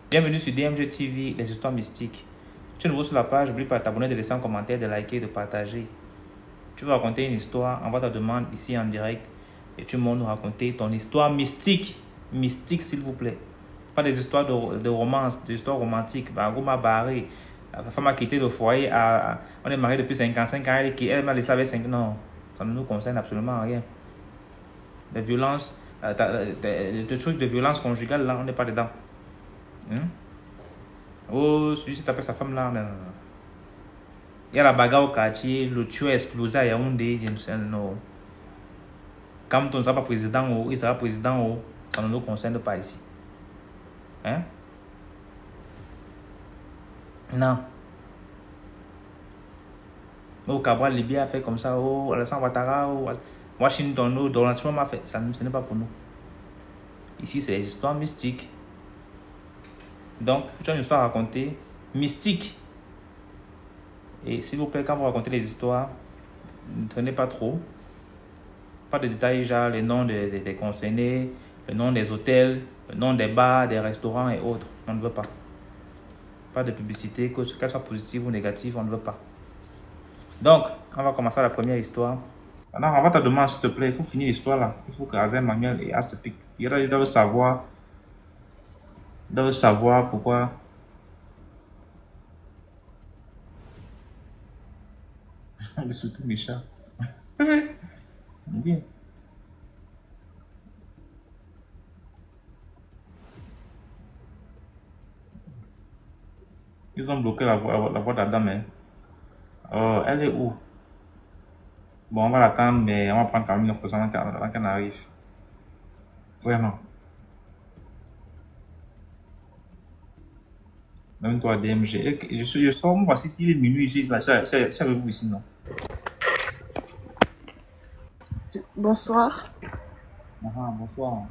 Bienvenue sur DMG TV, les histoires mystiques. Tu es nouveau sur la page, n'oublie pas de t'abonner, de laisser un commentaire, de liker, de partager. Tu veux raconter une histoire, envoie ta demande ici en direct et tu vas nous raconter ton histoire mystique. Mystique, s'il vous plaît. Pas des histoires de romance, des histoires romantiques. Bah, m'a barré. La femme a quitté le foyer. On est marié depuis 55 ans. Elle m'a laissé avec 5 ans. Non, ça ne nous concerne absolument rien. Les violences, le truc de violence conjugale, là, on n'est pas dedans. Oh, celui-ci t'appelle sa femme là. Non, non, non. Il y a la bagarre au quartier, le tueur a explosé à Yaoundé. Non. Quand on ne sera pas président, il sera président. Ça ne nous concerne pas ici. Hein? Non. Au Cabral, Libya a fait comme ça. Oh, Alassane Ouattara, Washington, Donald Trump a fait. Ce n'est pas pour nous. Ici, c'est les histoires mystiques. Donc, tu as une histoire à raconter mystique. Et s'il vous plaît, quand vous racontez les histoires, ne traînez pas trop. Pas de détails, genre les noms des concernés, le nom des hôtels, le nom des bars, des restaurants et autres. On ne veut pas. Pas de publicité, qu'elle soit positive ou négative, on ne veut pas. Donc, on va commencer la première histoire. Maintenant, on va te demander, s'il te plaît, il faut finir l'histoire là. Il faut que Azen Manuel et As te piquent. Ils doivent savoir pourquoi. Surtout mes chats. Bien. Ils ont bloqué la voie de la dame. Hein. Oh, elle est où? Bon, on va l'attendre, mais on va prendre quand même une autre personne avant qu'elle arrive. Vraiment. Même toi, DMG. Je sors, moi, voici s'il est minuit ici. C'est avec vous ici, non? Bonsoir. Bonsoir.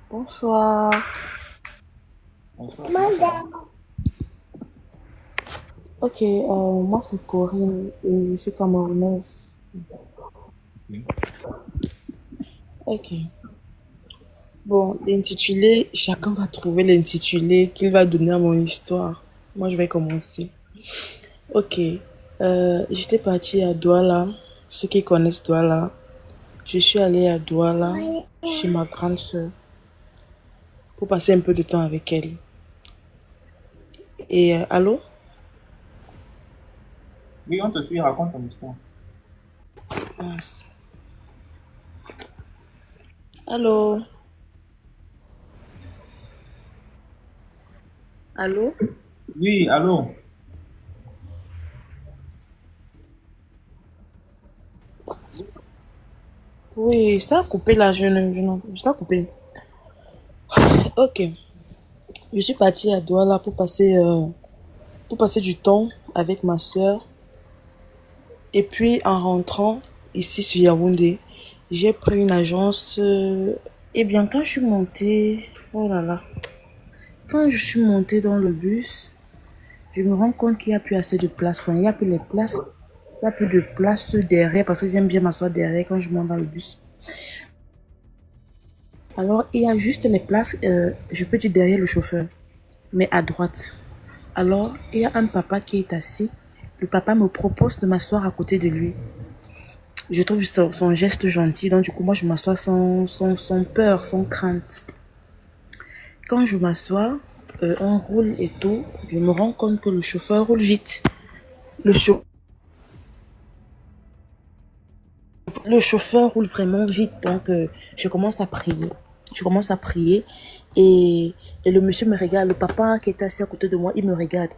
Bonsoir. Bonsoir. Madame. Ok, moi c'est Corinne et je suis camerounaise. Oui. Ok. Bon, l'intitulé, chacun va trouver l'intitulé qu'il va donner à mon histoire. Moi je vais commencer. Ok. J'étais partie à Douala. Ceux qui connaissent Douala. Je suis allée à Douala chez ma grande soeur pour passer un peu de temps avec elle. Et allô? Oui, on te suit, raconte ton histoire. Mince. Allô? Allô? Oui, allô? Oui, ça a coupé là, ça a coupé. Ok, je suis partie à Douala pour passer du temps avec ma soeur. Et puis en rentrant ici sur Yaoundé, j'ai pris une agence. Et bien quand je suis montée, oh là là, quand je suis montée dans le bus, je me rends compte qu'il n'y a plus assez de place. Enfin, il n'y a plus les places, il n'y a plus de place derrière parce que j'aime bien m'asseoir derrière quand je monte dans le bus. Alors, il y a juste les places, je peux dire derrière le chauffeur, mais à droite. Alors, il y a un papa qui est assis. Le papa me propose de m'asseoir à côté de lui. Je trouve son geste gentil, donc du coup, moi, je m'assois sans peur, sans crainte. Quand je m'assois, on roule et tout, je me rends compte que le chauffeur roule vite. Le chauffeur roule vraiment vite, donc je commence à prier. Et le monsieur me regarde, le papa qui est assis à côté de moi, il me regarde.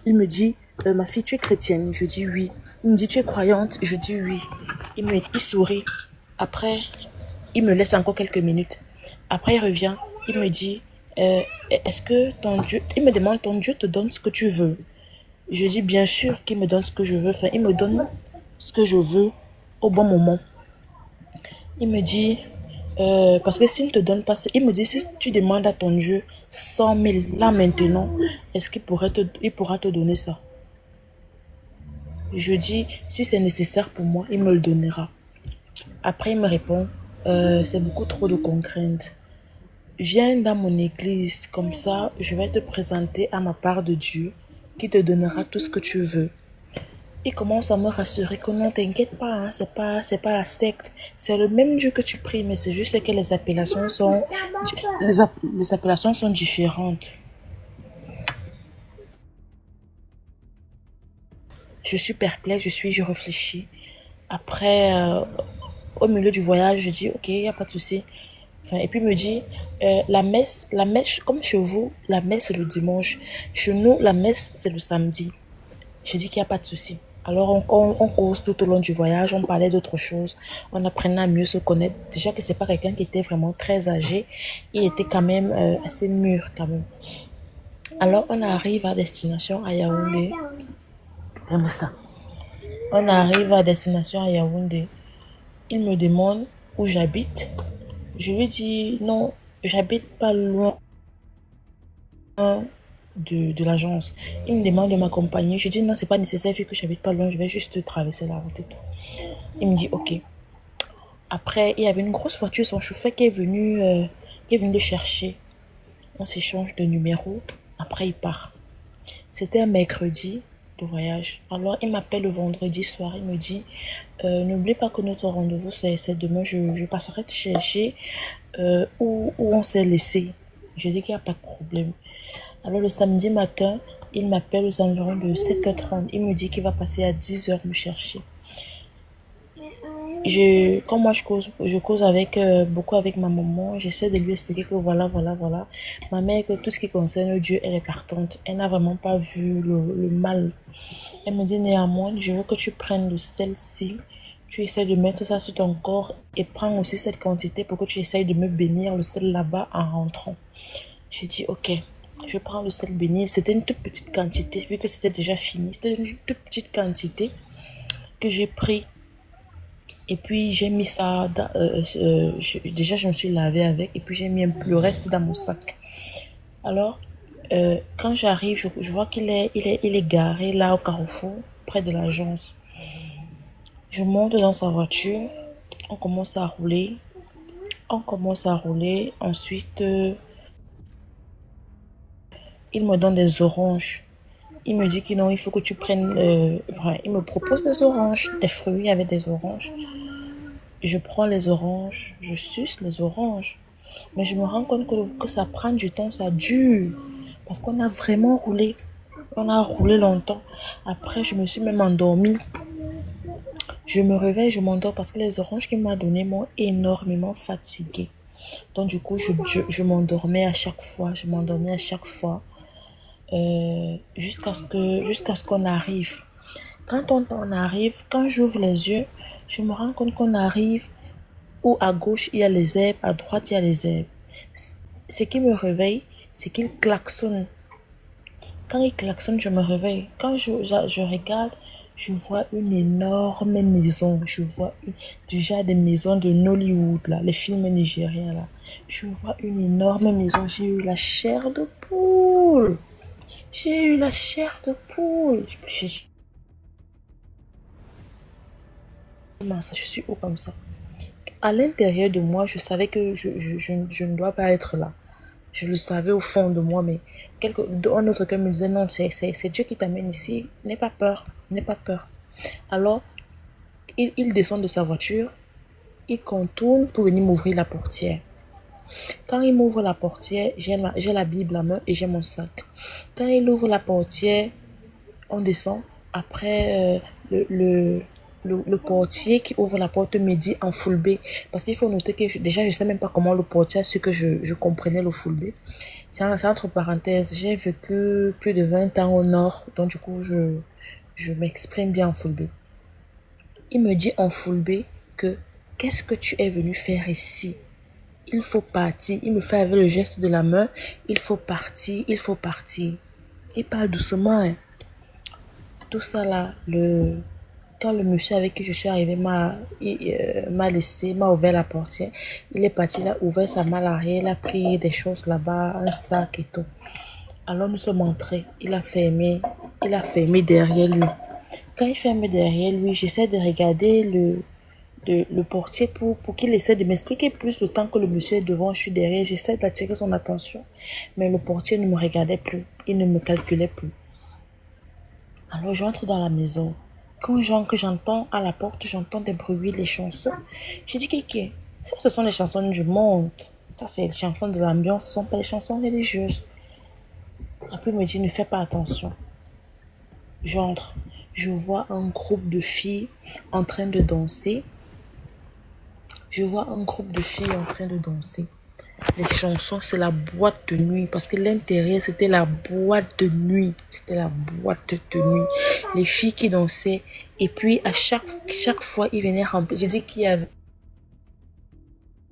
Il me dit, ma fille, tu es chrétienne? Je dis oui. Il me dit, tu es croyante? Je dis oui. Il sourit. Après, il me laisse encore quelques minutes. Après, il revient. Il me dit, est-ce que ton Dieu... Il me demande, ton Dieu te donne ce que tu veux? Je dis, bien sûr qu'il me donne ce que je veux. Enfin, il me donne ce que je veux au bon moment. Il me dit, parce que s'il ne te donne pas ça, il me dit, si tu demandes à ton Dieu 100 000, là maintenant, est-ce qu'il pourra te donner ça? Je dis, si c'est nécessaire pour moi, il me le donnera. Après, il me répond, c'est beaucoup trop de contraintes. Viens dans mon église, comme ça, je vais te présenter à ma part de Dieu qui te donnera tout ce que tu veux. Il commence à me rassurer que non, t'inquiète pas, hein, c'est pas la secte. C'est le même Dieu que tu pries, mais c'est juste que les appellations sont, les appellations sont différentes. Je suis perplexe, je réfléchis. Après, au milieu du voyage, je dis, ok, il n'y a pas de souci. Enfin, et puis il me dit, la messe, comme chez vous, la messe c'est le dimanche. Chez nous, la messe c'est le samedi. Je dis qu'il n'y a pas de souci. Alors on cause tout au long du voyage, on parlait d'autres choses, on apprenait à mieux se connaître. Déjà que c'est pas quelqu'un qui était vraiment très âgé, il était quand même assez mûr quand même. Alors on arrive à destination à Yaoundé. Vraiment ça. On arrive à destination à Yaoundé. Il me demande où j'habite. Je lui dis non, j'habite pas loin de l'agence. Il me demande de m'accompagner. Je dis non, c'est pas nécessaire vu que j'habite pas loin, je vais juste traverser la route et tout. Il me dit ok. Après, il y avait une grosse voiture, son chauffeur qui est venu le chercher. On s'échange de numéros. Après, il part. C'était un mercredi de voyage. Alors, il m'appelle le vendredi soir. Il me dit n'oublie pas que notre rendez-vous, c'est demain. Je passerai te chercher où on s'est laissé. Je dis qu'il n'y a pas de problème. Alors, le samedi matin, il m'appelle aux environs de 7h30. Il me dit qu'il va passer à 10h me chercher. Quand moi je cause avec beaucoup avec ma maman, j'essaie de lui expliquer que voilà. Ma mère, que tout ce qui concerne Dieu, elle est partante. Elle n'a vraiment pas vu le mal. Elle me dit néanmoins, je veux que tu prennes de celle-ci, tu essaies de mettre ça sur ton corps et prends aussi cette quantité pour que tu essayes de me bénir le sel là-bas en rentrant. J'ai dit ok, je prends le sel béni. C'était une toute petite quantité, vu que c'était déjà fini. C'était une toute petite quantité que j'ai pris. Et puis j'ai mis ça, déjà je me suis lavé avec, et puis j'ai mis le reste dans mon sac. Alors, quand j'arrive, je vois qu'il est garé là au carrefour, près de l'agence. Je monte dans sa voiture, on commence à rouler. Ensuite, il me donne des oranges. Il me dit que non, il faut que tu prennes, il me propose des oranges, des fruits avec des oranges. Je prends les oranges, je suce les oranges. Mais je me rends compte que ça prend du temps, ça dure. Parce qu'on a vraiment roulé. On a roulé longtemps. Après, je me suis même endormie. Je me réveille, je m'endors parce que les oranges qu'il m'a données m'ont énormément fatiguée. Donc du coup, je m'endormais à chaque fois. Jusqu'à ce qu'on arrive. Quand on arrive, quand j'ouvre les yeux, je me rends compte qu'on arrive où à gauche il y a les herbes, à droite il y a les herbes. Ce qui me réveille, c'est qu'il klaxonne. Quand il klaxonne, je me réveille. Quand je regarde, je vois une énorme maison. Je vois déjà des maisons de Nollywood, là, les films nigériens. Là. Je vois une énorme maison. J'ai eu la chair de poule. Je suis où comme ça? À l'intérieur de moi, je savais que je ne dois pas être là. Je le savais au fond de moi, mais un autre cœur me disait non, c'est Dieu qui t'amène ici. N'aie pas peur. Alors, il descend de sa voiture, il contourne pour venir m'ouvrir la portière. Quand il m'ouvre la portière, j'ai la Bible à main et j'ai mon sac. Quand il ouvre la portière, on descend. Après, le portier qui ouvre la porte me dit en full B. Parce qu'il faut noter que déjà, je ne sais même pas comment le portier a su que je comprenais le full B. C'est entre parenthèses. J'ai vécu plus de 20 ans au nord. Donc du coup, je m'exprime bien en full B. Il me dit en full B que qu'est-ce que tu es venu faire ici? Il faut partir. Il me fait avec le geste de la main. Il faut partir. Il parle doucement. Hein. Tout ça là, quand le monsieur avec qui je suis arrivée m'a ouvert la portière, il est parti, il a ouvert sa malle arrière, il a pris des choses là-bas, un sac et tout. Alors nous sommes entrés, il a fermé derrière lui. Quand il ferme derrière lui, j'essaie de regarder le portier pour qu'il essaie de m'expliquer plus. Le temps que le monsieur est devant, je suis derrière, j'essaie d'attirer son attention. Mais le portier ne me regardait plus, il ne me calculait plus. Alors j'entre dans la maison. Quand j'entends à la porte, j'entends des bruits, les chansons. J'ai dit, Kiki, ça ce sont les chansons du monde. Ça c'est les chansons de l'ambiance, ce ne sont pas les chansons religieuses. Après il me dit, ne fais pas attention. J'entre, je vois un groupe de filles en train de danser. Je vois un groupe de filles en train de danser. Les chansons, c'est la boîte de nuit. Parce que l'intérieur, c'était la boîte de nuit. C'était la boîte de nuit. Les filles qui dansaient. Et puis, à chaque fois, ils venaient remplir. J'ai dit qu'il y avait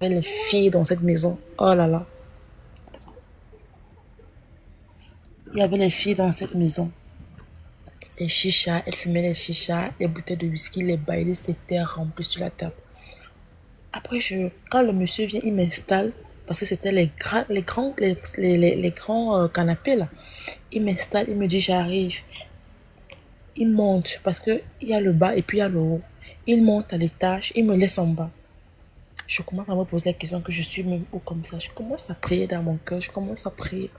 les filles dans cette maison. Oh là là. Il y avait les filles dans cette maison. Les chichas, elles fumaient les chichas. Les bouteilles de whisky, les bailés, c'était rempli sur la table. Après, quand le monsieur vient, il m'installe. Parce que c'était les grands canapés là. Il m'installe, il me dit j'arrive. Il monte parce qu'il y a le bas et puis il y a le haut. Il monte à l'étage, il me laisse en bas. Je commence à me poser la question que je suis même où comme ça. Je commence à prier dans mon cœur, je commence à prier.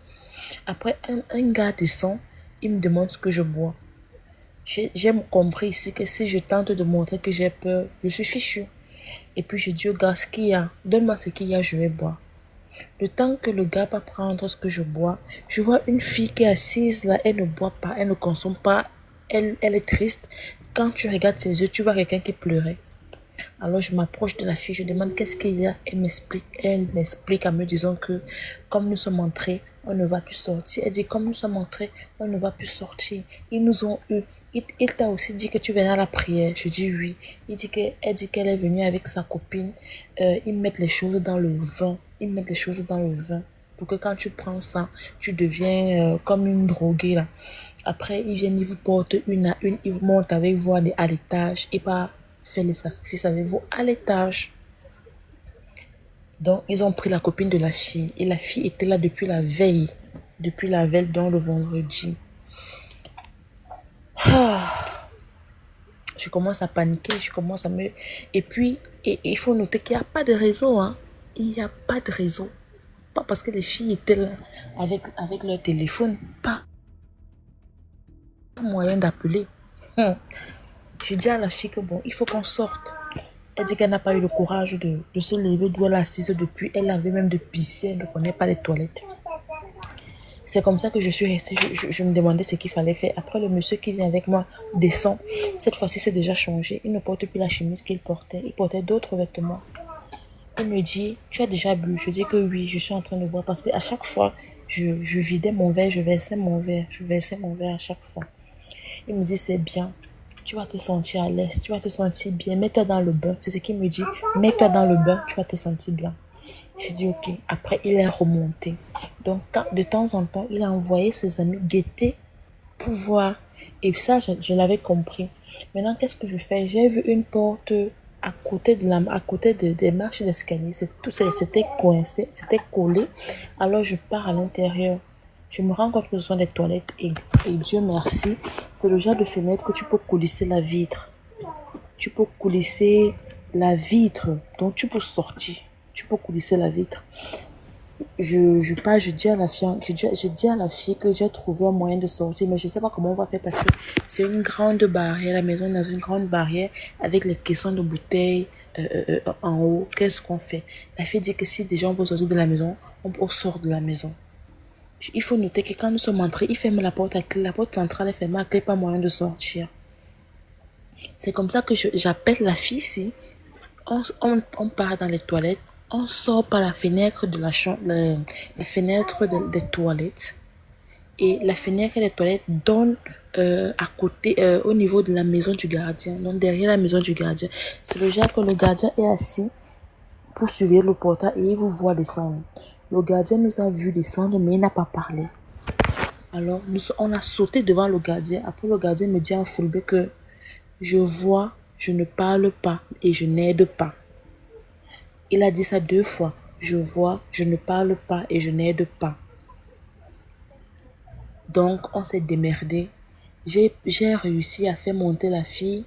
Après, un gars descend, il me demande ce que je bois. J'ai compris ici que si je tente de montrer que j'ai peur, je suis fichu. Et puis je dis au gars ce qu'il y a, donne-moi ce qu'il y a, je vais boire. Le temps que le gars va prendre ce que je bois, je vois une fille qui est assise là, elle ne boit pas, elle ne consomme pas, elle est triste. Quand tu regardes ses yeux, tu vois quelqu'un qui pleurait. Alors je m'approche de la fille, je demande qu'est-ce qu'il y a. Elle m'explique en me disant que comme nous sommes entrés, on ne va plus sortir. Elle dit comme nous sommes entrés, on ne va plus sortir. Ils nous ont eu. Il t'a aussi dit que tu venais à la prière. Je dis oui. Elle dit qu'elle est venue avec sa copine. Ils mettent les choses dans le vin. Ils mettent les choses dans le vin. Pour que quand tu prends ça, tu deviens comme une droguée là. Après, ils viennent, ils vous portent une à une. Ils vous montent avec vous à l'étage. Et pas faire les sacrifices avec vous à l'étage. Donc, ils ont pris la copine de la fille. Et la fille était là depuis la veille. Depuis la veille, donc le vendredi. Je commence à paniquer, je commence à me... Et puis, il faut noter qu'il n'y a pas de réseau. Hein. Il n'y a pas de réseau. Pas parce que les filles étaient là avec leur téléphone. Pas moyen d'appeler. Je dis à la fille que bon, il faut qu'on sorte. Elle dit qu'elle n'a pas eu le courage de se lever d'où elle est assise depuis. Elle avait même de pisser, elle ne connaît pas les toilettes. C'est comme ça que je suis restée. Je me demandais ce qu'il fallait faire. Après, le monsieur qui vient avec moi descend. Cette fois-ci, c'est déjà changé. Il ne porte plus la chemise qu'il portait. Il portait d'autres vêtements. Il me dit, tu as déjà bu? Je dis que oui, je suis en train de boire. Parce qu'à chaque fois, je vidais mon verre, je versais mon verre. Je versais mon verre à chaque fois. Il me dit, c'est bien. Tu vas te sentir à l'aise. Tu vas te sentir bien. Mets-toi dans le bain. C'est ce qu'il me dit. Mets-toi dans le bain. Tu vas te sentir bien. J'ai dit ok. Après, il est remonté. Donc, de temps en temps, il a envoyé ses amis guetter pour voir. Et ça, je l'avais compris. Maintenant, qu'est-ce que je fais? J'ai vu une porte à côté des marches d'escalier. C'était coincé, c'était collé. Alors, je pars à l'intérieur. Je me rends compte que ce sont des toilettes. Et Dieu merci, c'est le genre de fenêtre que tu peux coulisser la vitre. Tu peux coulisser la vitre. Donc, tu peux sortir. Tu peux coulisser la vitre. Je dis à la fille que j'ai trouvé un moyen de sortir, mais je ne sais pas comment on va faire parce que c'est une grande barrière. La maison est dans une grande barrière avec les caissons de bouteilles en haut. Qu'est-ce qu'on fait? La fille dit que si déjà on peut sortir de la maison, on sort de la maison. Il faut noter que quand nous sommes entrés, il ferme la porte à clé. La porte centrale est fermée à clé, pas moyen de sortir. C'est comme ça que j'appelle la fille ici. On part dans les toilettes. On sort par la fenêtre de la chambre, la fenêtre des toilettes. Et la fenêtre des toilettes donne à côté, au niveau de la maison du gardien. Donc derrière la maison du gardien. C'est le genre que le gardien est assis pour surveiller le portail et il vous voit descendre. Le gardien nous a vu descendre, mais il n'a pas parlé. Alors, on a sauté devant le gardien. Après, le gardien me dit en foulbé que je vois, je ne parle pas et je n'aide pas. Il a dit ça 2 fois. Je vois, je ne parle pas et je n'aide pas. Donc, on s'est démerdé. J'ai réussi à faire monter la fille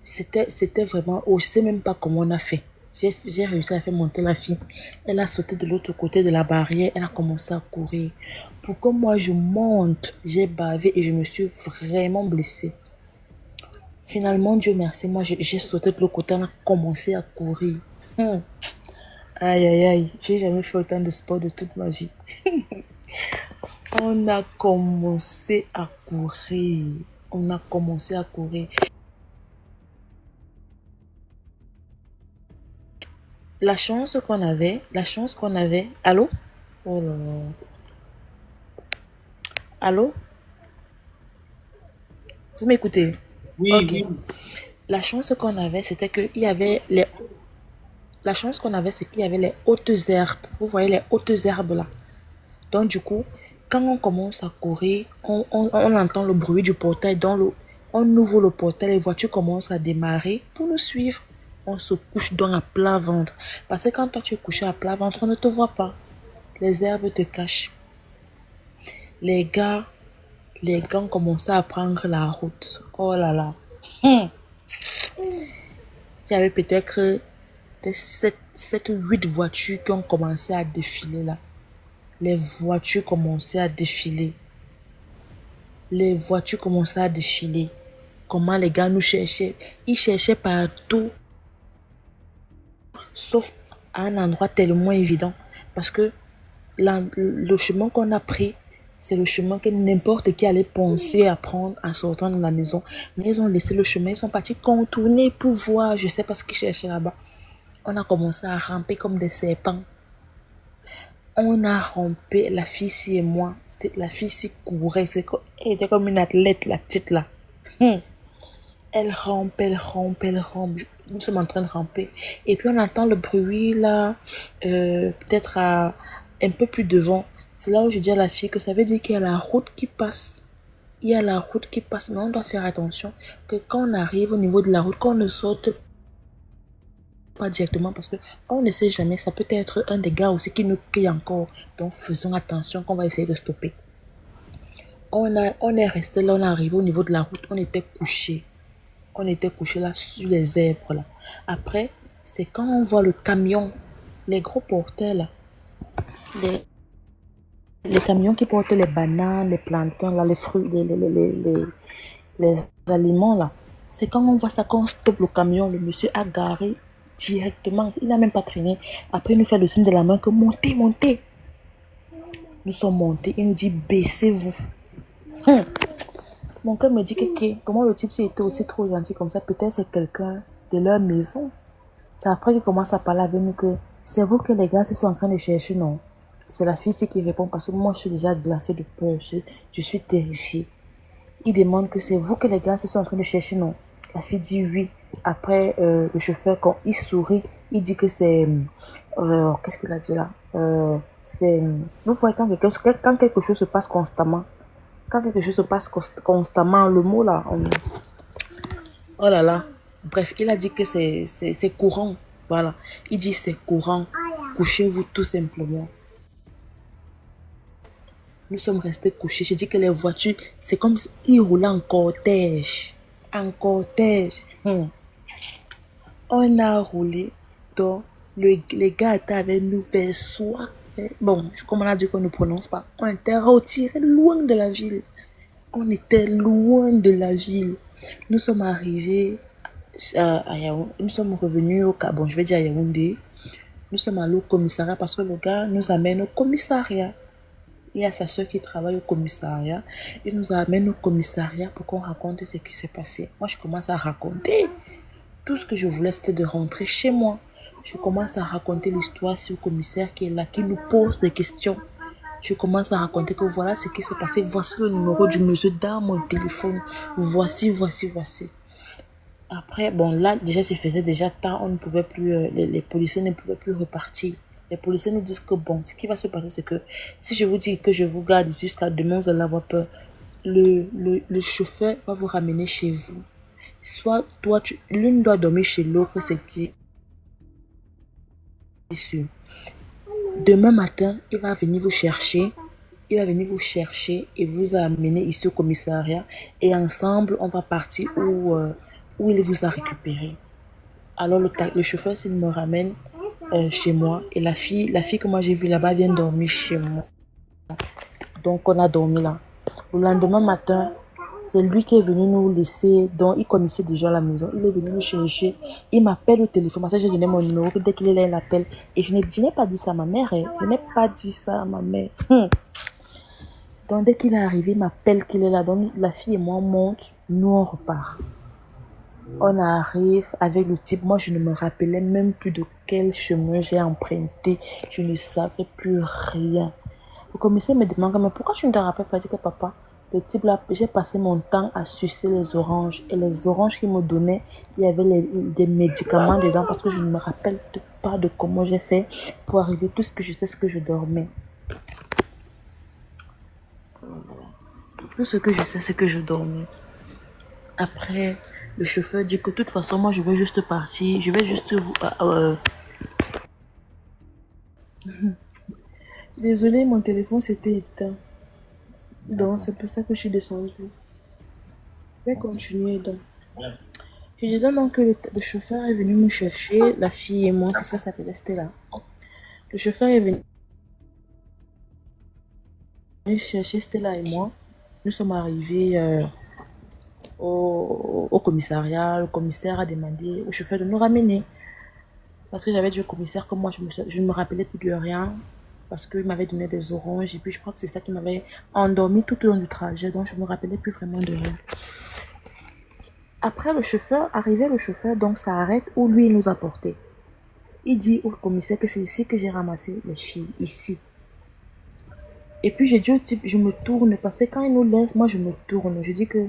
C'était vraiment... Oh, je sais même pas comment on a fait. J'ai réussi à faire monter la fille. Elle a sauté de l'autre côté de la barrière. Elle a commencé à courir. Pour que moi, je monte, j'ai bavé et je me suis vraiment blessée. Finalement, Dieu merci, moi, j'ai sauté de l'autre côté. On a commencé à courir. Aïe, aïe, aïe. J'ai jamais fait autant de sport de toute ma vie. On a commencé à courir. On a commencé à courir. La chance qu'on avait. Allô? Oh là là. Allô? Vous m'écoutez? Oui, Ok. oui. La chance qu'on avait, c'était qu'il y avait les... La chance qu'on avait, c'est qu'il y avait les hautes herbes. Vous voyez les hautes herbes là. Donc du coup, quand on commence à courir, on entend le bruit du portail. On ouvre le portail, les voitures commencent à démarrer pour nous suivre. On se couche donc à plat ventre. Parce que quand toi tu es couché à plat ventre, on ne te voit pas. Les herbes te cachent. Les gars, ont commencé à prendre la route. Oh là là. Il y avait peut-être des 7 ou 8 voitures qui ont commencé à défiler là. Les voitures commençaient à défiler. Les voitures commençaient à défiler. Comment les gars nous cherchaient. Ils cherchaient partout. Sauf à un endroit tellement évident. Parce que le chemin qu'on a pris, c'est le chemin que n'importe qui allait penser à prendre en sortant de la maison. Mais ils ont laissé le chemin. Ils sont partis contourner pour voir. Je ne sais pas ce qu'ils cherchaient là-bas. On a commencé à ramper comme des serpents. On a rampé, la fille-ci et moi. La fille-ci courait. Elle était comme une athlète, la petite là. Elle rampe, elle rampe, elle rampe. Nous sommes en train de ramper. Et puis on entend le bruit là, peut-être un peu plus devant. C'est là où je dis à la fille que ça veut dire qu'il y a la route qui passe. Il y a la route qui passe, mais on doit faire attention que quand on arrive au niveau de la route, qu'on ne saute pas directement parce que on ne sait jamais, ça peut être un des gars aussi qui nous crie encore. Donc faisons attention qu'on va essayer de stopper. On est resté là, on est arrivé au niveau de la route, on était couché. On était couché là sur les herbes là. Après, c'est quand on voit le camion, les gros porteurs là, les camions qui portent les bananes, les plantains là, les fruits, les aliments là. C'est quand on voit ça, qu'on stoppe le camion, le monsieur a garé directement, il n'a même pas traîné. Après, il nous fait le signe de la main que montez, montez. Nous sommes montés, il nous dit baissez-vous. Mon cœur me dit que comment le type s'il était aussi trop gentil comme ça, peut-être c'est quelqu'un de leur maison. C'est après qu'il commence à parler avec nous que c'est vous que les gars sont en train de chercher, non? C'est la fille qui répond parce que moi je suis déjà glacée de peur, je suis terrifiée. Il demande que c'est vous que les gars sont en train de chercher, non? La fille dit oui. Après, le chauffeur, quand il sourit, il dit que c'est... qu'est-ce qu'il a dit là? C'est... Vous voyez quand quelque chose se passe constamment, quand quelque chose se passe constamment, le mot là... Oh là là. Bref, il a dit que c'est courant. Voilà. Il dit c'est courant. Couchez-vous tout simplement. Nous sommes restés couchés. J'ai dit que les voitures, c'est comme s'ils roulaient en cortège. En cortège. On a roulé. Donc, les gars étaient avec nous vers soi. Bon, comme on a dit qu'on ne prononce pas. On était retirés loin de la ville. On était loin de la ville. Nous sommes arrivés à Yaoundé. Nous sommes revenus au Bon, je vais dire à Yaoundé. Nous sommes allés au commissariat parce que le gars nous amène au commissariat. Il y a sa soeur qui travaille au commissariat. Il nous amène au commissariat pour qu'on raconte ce qui s'est passé. Moi, je commence à raconter. Tout ce que je voulais, c'était de rentrer chez moi. Je commence à raconter l'histoire sur le commissaire qui est là, qui nous pose des questions. Je commence à raconter que voilà ce qui s'est passé. Voici le numéro du monsieur dans mon téléphone. Voici. Après, bon, là, déjà, ça faisait déjà temps. On ne pouvait plus, les policiers ne pouvaient plus repartir. Les policiers nous disent que bon, ce qui va se passer, c'est que si je vous dis que je vous garde ici jusqu'à demain, vous allez avoir peur. Le chauffeur va vous ramener chez vous. Soit toi, l'une doit dormir chez l'autre, c'est qui est sûr. Demain matin, il va venir vous chercher. Il va venir vous chercher et vous amener ici au commissariat. Et ensemble, on va partir où où il vous a récupéré. Alors le chauffeur, s'il me ramène chez moi, et la fille que moi j'ai vue là-bas vient dormir chez moi. Donc on a dormi là. Le lendemain matin, c'est lui qui est venu nous laisser. Donc il connaissait déjà la maison. Il est venu nous chercher. Il m'appelle au téléphone. Parce que j'ai donné mon numéro. Dès qu'il est là, il appelle. Et je n'ai pas dit ça à ma mère. Hein. Je n'ai pas dit ça à ma mère. Donc dès qu'il est arrivé, il m'appelle qu'il est là. Donc la fille et moi on monte. Nous on repart. On arrive avec le type. Moi je ne me rappelais même plus de quel chemin j'ai emprunté. Je ne savais plus rien. Le commissaire me demande, mais pourquoi tu ne te rappelles pas? Je dis que papa, le type là, j'ai passé mon temps à sucer les oranges. Et les oranges qu'il me donnait, il y avait des médicaments dedans parce que je ne me rappelle pas de comment j'ai fait pour arriver. Tout ce que je sais, c'est que je dormais. Tout ce que je sais, c'est que je dormais. Après, le chauffeur dit que de toute façon, moi, je vais juste partir. Je vais juste vous... Désolée, mon téléphone s'était éteint. Donc, c'est pour ça que je suis descendue. Je vais continuer donc. Je disais donc que le chauffeur est venu me chercher, la fille et moi, parce que ça s'appelait Stella. Le chauffeur est venu chercher Stella et moi. Nous sommes arrivés au commissariat. Le commissaire a demandé au chauffeur de nous ramener. Parce que j'avais dit au commissaire que moi, je ne me rappelais plus de rien. Parce qu'il m'avait donné des oranges. Et puis, je crois que c'est ça qui m'avait endormi tout au long du trajet. Donc, je ne me rappelais plus vraiment de rien. Après le chauffeur, donc ça arrête où lui il nous a porté. Il dit au commissaire que c'est ici que j'ai ramassé les filles, ici. Et puis j'ai dit au type, je me tourne, parce que quand il nous laisse, moi je me tourne. Je dis que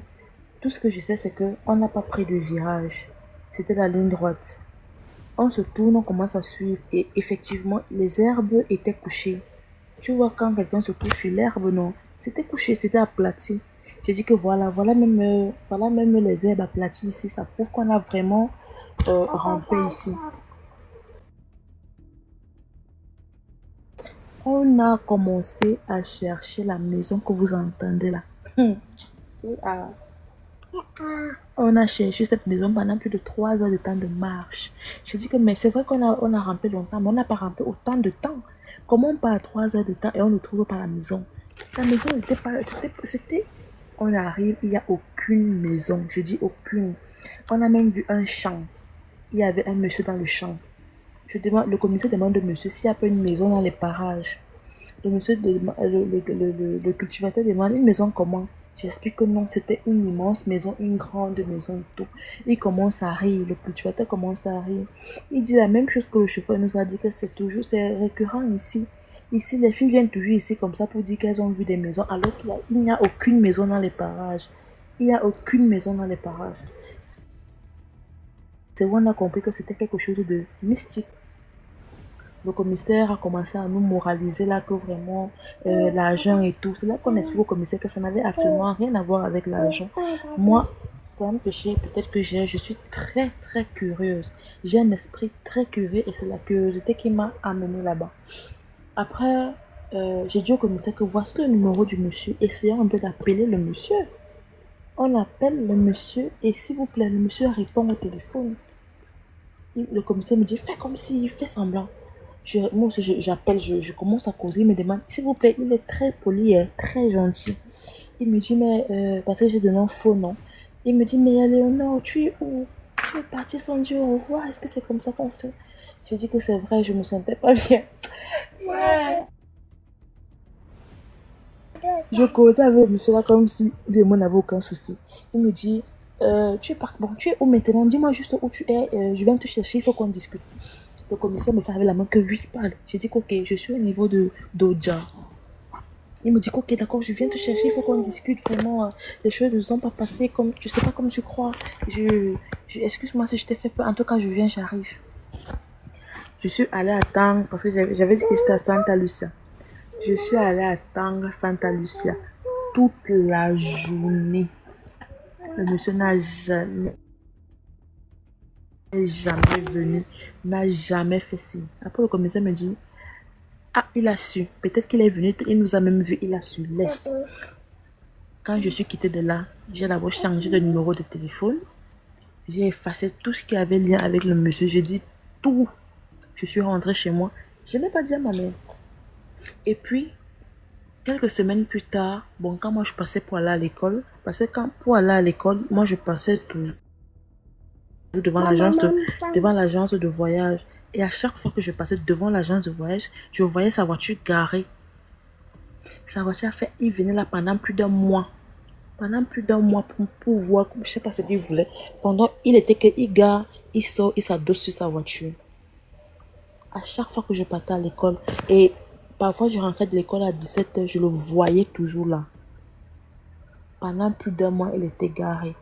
tout ce que je sais, c'est qu'on n'a pas pris de virage. C'était la ligne droite. On se tourne, on commence à suivre. Et effectivement, les herbes étaient couchées. Tu vois, quand quelqu'un se couche sur l'herbe, non, c'était couché, c'était aplati. J'ai dit que voilà même les herbes aplaties ici, ça prouve qu'on a vraiment rampé ici. On a commencé à chercher la maison que vous entendez là. On a cherché cette maison pendant plus de 3 heures de temps de marche. Je dis que mais c'est vrai qu'on a rampé longtemps, mais on n'a pas rampé autant de temps. Comment on part à 3 heures de temps et on ne trouve pas la maison? La maison n'était pas... C'était... On arrive, il n'y a aucune maison. Je dis aucune. On a même vu un champ. Il y avait un monsieur dans le champ. Le commissaire demande au monsieur s'il n'y a pas une maison dans les parages. Le cultivateur demande une maison comment? J'explique que non, c'était une immense maison, une grande maison et tout. Il commence à rire, le cultivateur commence à rire. Il dit la même chose que le chauffeur nous a dit que c'est récurrent ici. Ici, les filles viennent toujours ici comme ça pour dire qu'elles ont vu des maisons, alors qu'il n'y a aucune maison dans les parages. Il n'y a aucune maison dans les parages. C'est où on a compris que c'était quelque chose de mystique. Le commissaire a commencé à nous moraliser là que vraiment l'argent et tout. C'est là qu'on explique au commissaire que ça n'avait absolument rien à voir avec l'argent. Moi, c'est un péché peut-être que je suis très très curieuse. J'ai un esprit très curieux et c'est la curiosité qui m'a amenée là-bas. Après, j'ai dit au commissaire que voici le numéro du monsieur. Essayons un peu d'appeler le monsieur. On appelle le monsieur et s'il vous plaît, le monsieur répond au téléphone. Le commissaire me dit, fais comme s'il fait semblant. Moi aussi, j'appelle, je commence à causer, il me demande, s'il vous plaît, il est très poli, très gentil. Il me dit, mais, parce que j'ai donné un faux nom. Il me dit, mais Léonore, tu es où? Tu es parti sans dire au revoir, est-ce que c'est comme ça qu'on fait? Je dis que c'est vrai, je me sentais pas bien. Ouais. Je causais avec le monsieur là comme si lui et moi n'avait aucun souci. Il me dit, tu es où maintenant? Dis-moi juste où tu es, je viens te chercher, il faut qu'on discute. Le commissaire me fait avec la main que oui, parle. Je dis ok, je suis au niveau de d'Odja. Il me dit ok, d'accord, je viens te chercher, il faut qu'on discute vraiment. Les choses ne sont pas passées comme, tu sais pas comme tu crois. Excuse-moi si je t'ai fait peur. En tout cas, je viens, j'arrive. Je suis allée à Tang parce que j'avais dit que j'étais à Santa Lucia. Je suis allée à Tang, Santa Lucia, toute la journée. Le monsieur n'a jamais venu, n'a jamais fait signe. Après, le commissaire me dit, ah, il a su. Peut-être qu'il est venu, il nous a même vu, il a su. Laisse. Quand je suis quittée de là, j'ai d'abord changé de numéro de téléphone. J'ai effacé tout ce qui avait lien avec le monsieur. J'ai dit tout. Je suis rentrée chez moi. Je n'ai pas dit à ma mère. Et puis, quelques semaines plus tard, bon, quand moi je passais pour aller à l'école, parce que pour aller à l'école, moi je passais toujours devant l'agence de voyage. Et à chaque fois que je passais devant l'agence de voyage, je voyais sa voiture garée. Sa voiture a fait, il venait là pendant plus d'un mois. Pendant plus d'un mois pour voir, je sais pas ce qu'il voulait. Pendant, il était qu'il gare, il sort, il s'adosse sur sa voiture. À chaque fois que je partais à l'école, et parfois je rentrais de l'école à 17h, je le voyais toujours là. Pendant plus d'un mois, il était garé.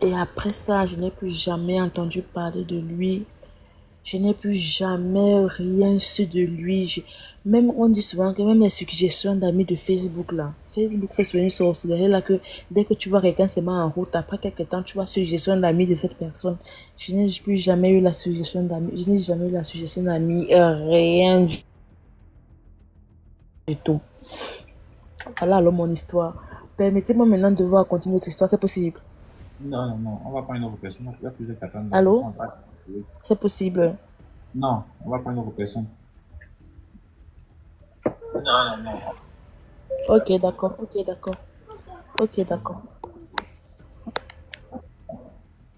Et après ça, je n'ai plus jamais entendu parler de lui. Je n'ai plus jamais rien su de lui. Même, on dit souvent que même les suggestions d'amis de Facebook là, Facebook fait souvent une sorcellerie là que dès que tu vois quelqu'un se met en route, après quelques temps, tu vois suggestion d'amis de cette personne. Je n'ai plus jamais eu la suggestion d'amis. Je n'ai jamais eu la suggestion d'amis. Rien du tout. Voilà alors mon histoire. Permettez-moi maintenant de vous raconter notre histoire, c'est possible? Non, non, on va prendre une autre personne. Il y a plusieurs personnes. Allô? C'est possible? Non, on va prendre une autre personne. Non, non. Ok, d'accord, ok, d'accord. Ok, d'accord.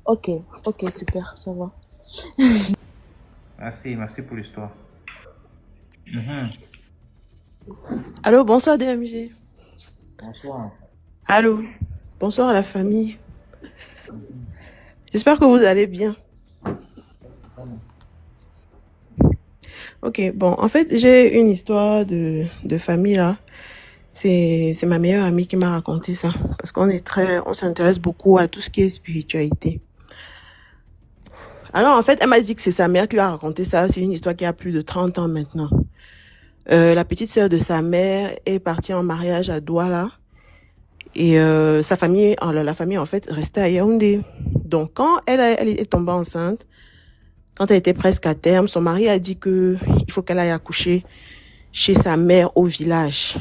Ok, ok, super, ça va. Merci pour l'histoire. Allô, bonsoir DMG. Bonsoir. Allô, bonsoir à la famille. J'espère que vous allez bien. Ok, bon, en fait, j'ai une histoire de famille là. C'est ma meilleure amie qui m'a raconté ça. Parce on s'intéresse beaucoup à tout ce qui est spiritualité. Alors, en fait, elle m'a dit que c'est sa mère qui lui a raconté ça. C'est une histoire qui a plus de 30 ans maintenant. La petite sœur de sa mère est partie en mariage à Douala. Et la famille, en fait, restait à Yaoundé. Donc, quand elle est tombée enceinte, quand elle était presque à terme, son mari a dit que il faut qu'elle aille accoucher chez sa mère au village.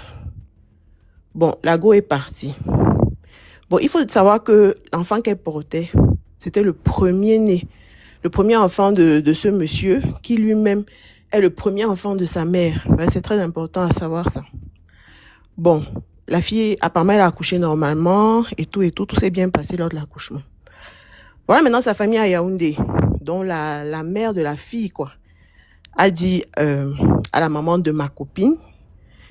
Bon, la go est partie. Bon, il faut savoir que l'enfant qu'elle portait, c'était le premier-né, le premier enfant de ce monsieur qui lui-même est le premier enfant de sa mère. Ouais, c'est très important à savoir ça. Bon, la fille, apparemment, elle a accouché normalement et tout, tout s'est bien passé lors de l'accouchement. Voilà, maintenant, sa famille à Yaoundé, dont la mère de la fille, quoi, a dit à la maman de ma copine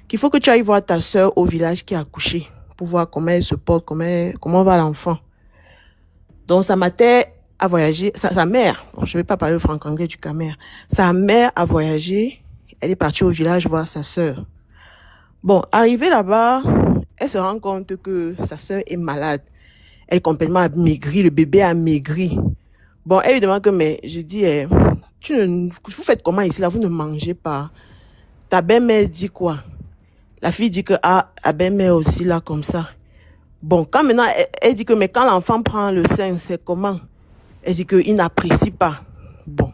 qu'il faut que tu ailles voir ta sœur au village qui a accouché pour voir comment elle se porte, comment va l'enfant. Donc, sa mère a voyagé, sa mère, bon, je ne vais pas parler le franc-anglais du Camer, sa mère a voyagé, elle est partie au village voir sa sœur. Bon, arrivée là-bas, elle se rend compte que sa sœur est malade. Elle est complètement maigrie, le bébé a maigri. Bon, elle lui demande que, mais je dis, vous faites comment ici là, vous ne mangez pas. Ta belle-mère dit quoi? La fille dit que, la belle-mère aussi là, comme ça. Bon, quand maintenant, elle dit que, mais quand l'enfant prend le sein, c'est comment? Elle dit qu'il n'apprécie pas. Bon.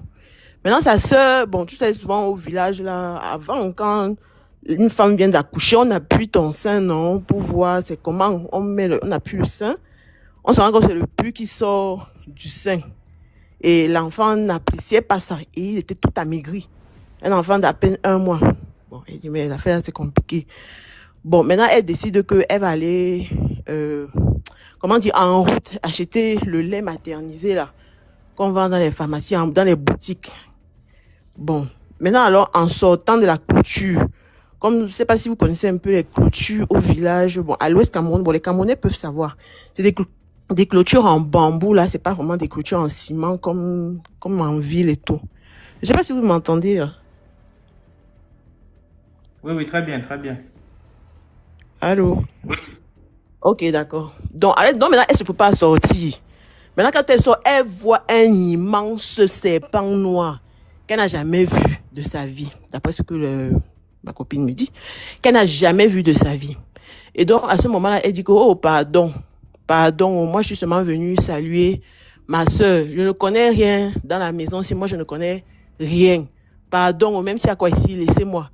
Maintenant, sa sœur, bon, tu sais, souvent au village là, avant, quand une femme vient d'accoucher, on appuie ton sein, non, pour voir c'est comment on appuie le sein. On se rend compte que c'est le pus qui sort du sein. Et l'enfant n'appréciait pas ça. Et il était tout amaigri. Un enfant d'à peine 1 mois. Bon, elle dit, mais l'affaire, c'est compliqué. Bon, maintenant, elle décide qu'elle va aller, en route, acheter le lait maternisé, là, qu'on vend dans les pharmacies, dans les boutiques. Bon, maintenant, alors, en sortant de la clôture, comme je ne sais pas si vous connaissez un peu les clôtures au village, bon, à l'ouest Cameroun, bon, les Camerounais peuvent savoir. C'est des clôtures en bambou, là, c'est pas vraiment des clôtures en ciment comme en ville et tout. Je sais pas si vous m'entendez, là. Oui, très bien, très bien. Allô? Ok, d'accord. Donc maintenant, elle se peut pas sortir. Maintenant, quand elle sort, elle voit un immense serpent noir qu'elle n'a jamais vu de sa vie. D'après ce que ma copine me dit, qu'elle n'a jamais vu de sa vie. Et donc, à ce moment-là, elle dit que, oh, pardon, moi, je suis seulement venue saluer ma soeur. Je ne connais rien dans la maison, si moi, je ne connais rien. Pardon, même s'il y a quoi ici, laissez-moi.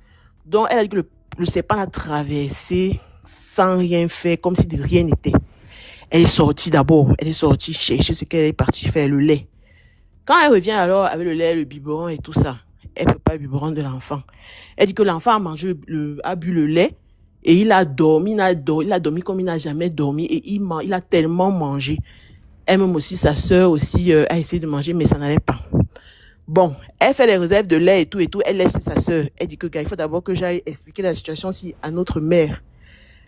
Donc, elle a dit que le serpent a traversé sans rien faire, comme si de rien n'était. Elle est sortie d'abord. Elle est sortie chercher ce qu'elle est partie faire, le lait. Quand elle revient alors avec le lait, le biberon et tout ça, elle prépare le biberon de l'enfant. Elle dit que l'enfant a mangé, a bu le lait et il a dormi, il a dormi comme il n'a jamais dormi et il a tellement mangé. Elle-même aussi, sa sœur aussi a essayé de manger, mais ça n'allait pas. Bon, elle fait les réserves de lait et tout, elle laisse sa sœur. Elle dit que, gars, il faut d'abord que j'aille expliquer la situation aussi à notre mère.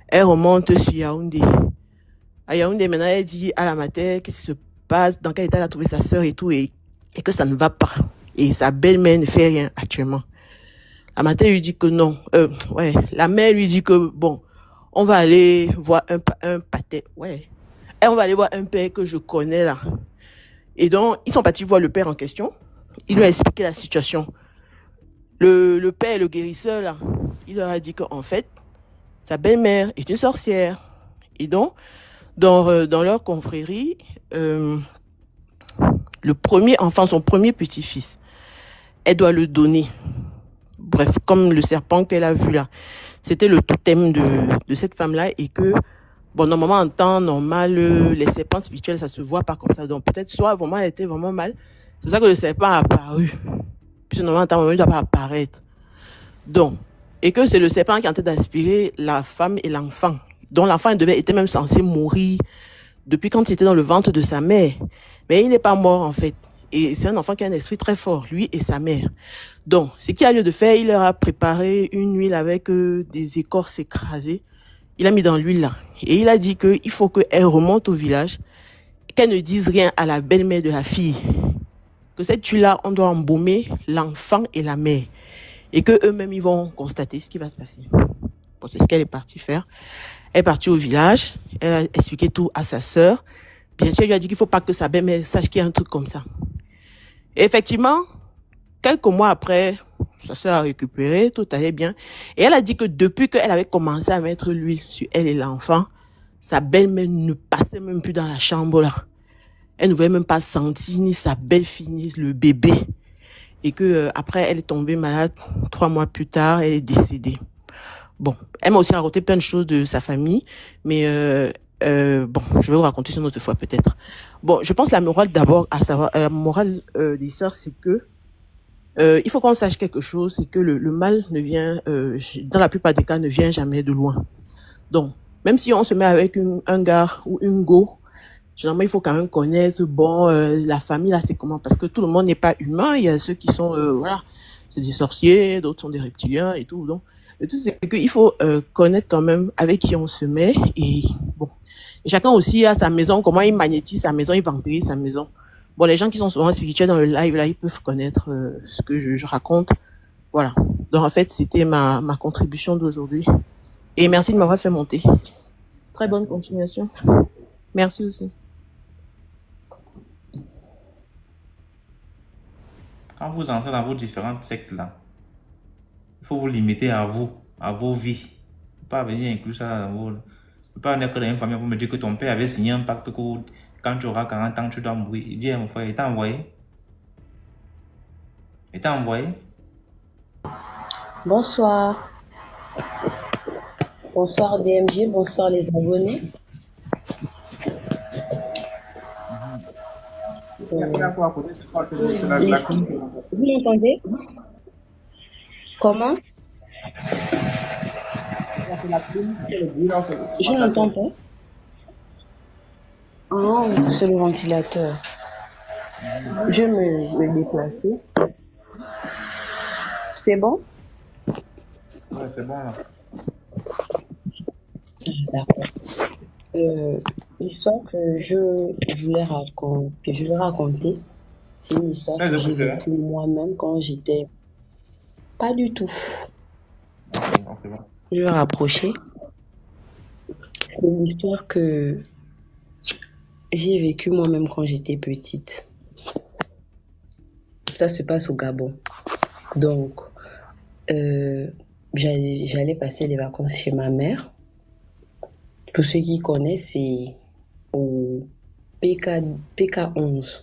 Elle remonte sur Yaoundé. À Yaoundé, maintenant, elle dit à la mater qu'est-ce qui se passe, dans quel état elle a trouvé sa sœur et tout, et que ça ne va pas. Et sa belle-mère ne fait rien actuellement. La mater lui dit que non. La mère lui dit que, bon, on va aller voir un pâté. Ouais. Et on va aller voir un père que je connais là. Et donc, ils sont partis voir le père en question. Il lui a expliqué la situation. Le père, le guérisseur là, il leur a dit qu'en fait, sa belle-mère est une sorcière. Et donc, dans leur confrérie, le premier enfant, son premier petit-fils, elle doit le donner. Bref, comme le serpent qu'elle a vu là. C'était le totem de cette femme-là et que, bon, normalement, en temps normal, les serpents spirituels, ça se voit pas comme ça. Donc, peut-être soit vraiment, elle était vraiment mal. C'est pour ça que le serpent a apparu. Puisque normalement, en temps normal, il ne doit pas apparaître. Donc, et que c'est le serpent qui est en train d'aspirer la femme et l'enfant. Donc, l'enfant était même censé mourir depuis quand il était dans le ventre de sa mère. Mais il n'est pas mort, en fait. Et c'est un enfant qui a un esprit très fort, lui et sa mère. Donc, ce qu'il a lieu de faire, il leur a préparé une huile avec des écorces écrasées. Il a mis dans l'huile là. Et il a dit qu'il faut qu'elle remonte au village, qu'elle ne dise rien à la belle-mère de la fille. Que cette huile-là, on doit embaumer l'enfant et la mère. Et que eux-mêmes, ils vont constater ce qui va se passer. Bon, c'est ce qu'elle est partie faire. Elle est partie au village. Elle a expliqué tout à sa sœur. Bien sûr, elle lui a dit qu'il ne faut pas que sa belle-mère sache qu'il y a un truc comme ça. Et effectivement, quelques mois après, sa sœur a récupéré, tout allait bien. Et elle a dit que depuis qu'elle avait commencé à mettre l'huile sur elle et l'enfant, sa belle-mère ne passait même plus dans la chambre là. Elle ne voulait même pas sentir ni sa belle-fille ni le bébé. Et que après, elle est tombée malade. 3 mois plus tard, elle est décédée. Bon, elle m'a aussi raconté plein de choses de sa famille, mais bon, je vais vous raconter ça une autre fois peut-être. Bon, je pense la morale d'abord, à savoir, la morale de l'histoire, c'est que il faut qu'on sache quelque chose, c'est que le mal ne vient, dans la plupart des cas, ne vient jamais de loin. Donc, même si on se met avec un gars ou une go, généralement, il faut quand même connaître, bon, la famille, là, c'est comment, parce que tout le monde n'est pas humain, il y a ceux qui sont, voilà, c'est des sorciers, d'autres sont des reptiliens et tout, donc, le tout, c'est qu'il faut connaître quand même avec qui on se met, et bon, et chacun aussi a sa maison, comment il magnétise sa maison, il vampirise sa maison. Bon, les gens qui sont souvent spirituels dans le live, là, ils peuvent connaître ce que je raconte. Voilà. Donc, en fait, c'était ma contribution d'aujourd'hui. Et merci de m'avoir fait monter. Très bonne continuation. Merci aussi. Quand vous entrez dans vos différentes sectes là, il faut vous limiter à vous, à vos vies. Il ne faut pas venir inclure ça dans vos... Il ne faut pas venir que dans une famille pour me dire que ton père avait signé un pacte que quand tu auras 40 ans, tu dois mourir. Il dit à mon frère, il t'a envoyé. Il t'a envoyé. Bonsoir. Bonsoir DMG, bonsoir les abonnés. Vous m'entendez? Comment? Je n'entends pas. Oh, c'est le ventilateur. Je vais me déplacer. C'est bon? Ouais, c'est bon là. D'accord. L'histoire que je vais raconter, c'est une histoire que j'ai vécue moi-même quand j'étais pas du tout. Je vais rapprocher. C'est une histoire que j'ai vécue moi-même quand j'étais petite. Ça se passe au Gabon. Donc, j'allais passer les vacances chez ma mère. Pour ceux qui connaissent, c'est au PK11.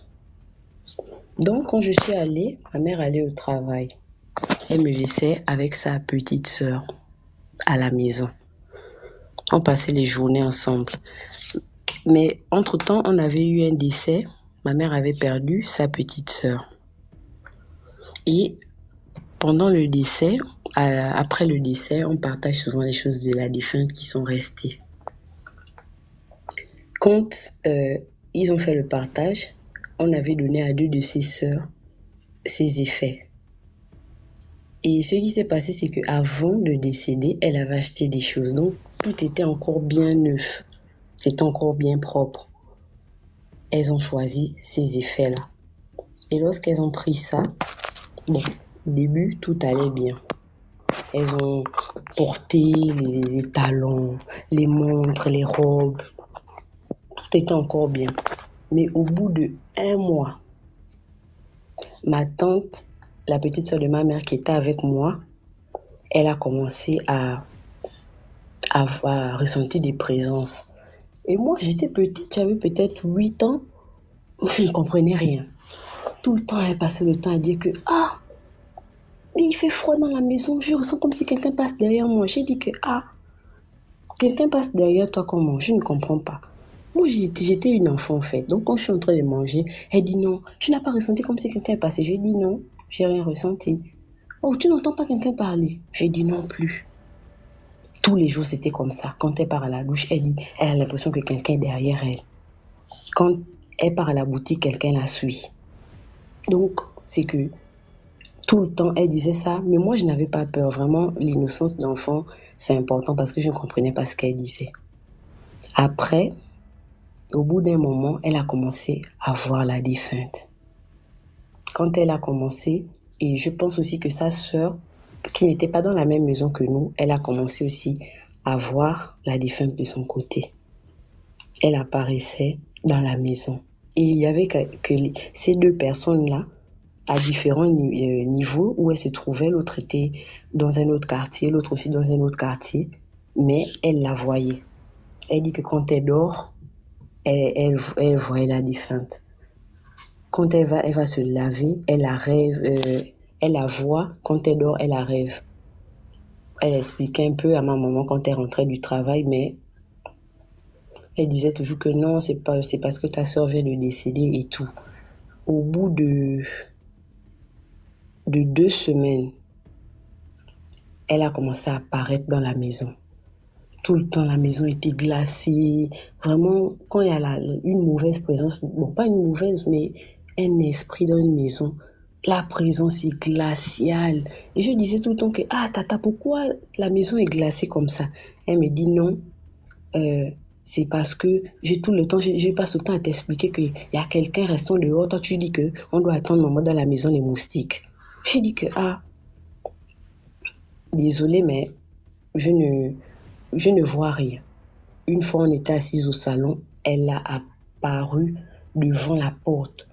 Donc, quand je suis allée, ma mère allait au travail. Elle me laissait avec sa petite sœur à la maison. On passait les journées ensemble. Mais entre-temps, on avait eu un décès. Ma mère avait perdu sa petite sœur. Et pendant le décès, après le décès, on partage souvent les choses de la défunte qui sont restées. Quand ils ont fait le partage, on avait donné à 2 de ses sœurs ses effets. Et ce qui s'est passé, c'est qu'avant de décéder, elle avait acheté des choses. Donc, tout était encore bien neuf. C'était encore bien propre. Elles ont choisi ces effets-là. Et lorsqu'elles ont pris ça, bon, au début, tout allait bien. Elles ont porté les talons, les montres, les robes. Tout était encore bien. Mais au bout de 1 mois, ma tante, la petite soeur de ma mère qui était avec moi, elle a commencé à ressentir des présences. Et moi, j'étais petite, j'avais peut-être 8 ans, je ne comprenais rien. Tout le temps, elle passait le temps à dire que « Ah, il fait froid dans la maison, je ressens comme si quelqu'un passe derrière moi. » J'ai dit que « Ah, quelqu'un passe derrière toi comment? Je ne comprends pas. » Moi, j'étais une enfant en fait. Donc, quand je suis en train de manger, elle dit « Non, tu n'as pas ressenti comme si quelqu'un est passé. » Je dis « Non, j'ai rien ressenti. » « Oh, tu n'entends pas quelqu'un parler? » J'ai dit « Non plus. » Tous les jours, c'était comme ça. Quand elle part à la douche, elle dit elle a l'impression que quelqu'un est derrière elle. Quand elle part à la boutique, quelqu'un la suit. Donc, c'est que tout le temps, elle disait ça. Mais moi, je n'avais pas peur. Vraiment, l'innocence d'enfant, c'est important parce que je ne comprenais pas ce qu'elle disait. Après, au bout d'un moment, elle a commencé à voir la défunte. Quand elle a commencé, et je pense aussi que sa sœur, qui n'était pas dans la même maison que nous, elle a commencé aussi à voir la défunte de son côté. Elle apparaissait dans la maison. Et il y avait que ces 2 personnes-là, à différents niveaux où elles se trouvaient, l'autre était dans un autre quartier, l'autre aussi dans un autre quartier, mais elle la voyait. Elle dit que quand elle dort, elle voyait la défunte. Quand elle va se laver, elle la rêve, elle la voit. Quand elle dort, elle la rêve. Elle expliquait un peu à ma maman quand elle rentrait du travail, mais elle disait toujours que non, c'est parce que ta soeur vient de décéder et tout. Au bout de 2 semaines, elle a commencé à apparaître dans la maison. Tout le temps, la maison était glacée. Vraiment, quand il y a une mauvaise présence, bon, pas une mauvaise, mais un esprit dans une maison, la présence est glaciale. Et je disais tout le temps que, ah, tata, pourquoi la maison est glacée comme ça? Elle me dit non, c'est parce que je passe le temps à t'expliquer qu'il y a quelqu'un restant dehors. Toi, tu dis qu'on doit attendre maman dans la maison, les moustiques. J'ai dit que, ah, désolée, mais je ne vois rien. Une fois, on était assise au salon, elle a apparu devant la porte.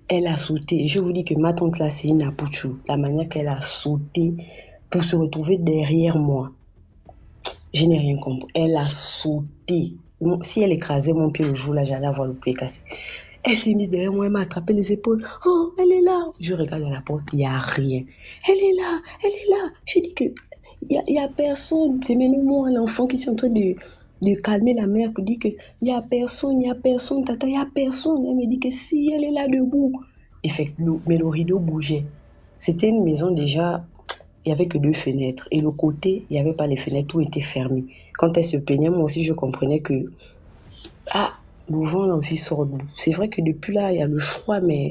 Elle a sauté. Je vous dis que ma tante là, c'est une apouchou. La manière qu'elle a sauté pour se retrouver derrière moi. Je n'ai rien compris. Elle a sauté. Si elle écrasait mon pied le jour là, j'allais avoir le pied cassé. Elle s'est mise derrière moi, elle m'a attrapé les épaules. Oh, elle est là. Je regarde à la porte, il n'y a rien. Elle est là, elle est là. Je dis que il y a personne. C'est maintenant moi, l'enfant qui est en train de calmer la mère, qui dit que il y a personne, tata, il y a personne. Elle me dit que si, elle est là debout. Effectivement, mais le rideau bougeait. C'était une maison déjà, il n'y avait que 2 fenêtres. Et le côté, il n'y avait pas les fenêtres, tout était fermé. Quand elle se plaignait, moi aussi, je comprenais que, ah, le vent là aussi sort. C'est vrai que depuis là, il y a le froid, mais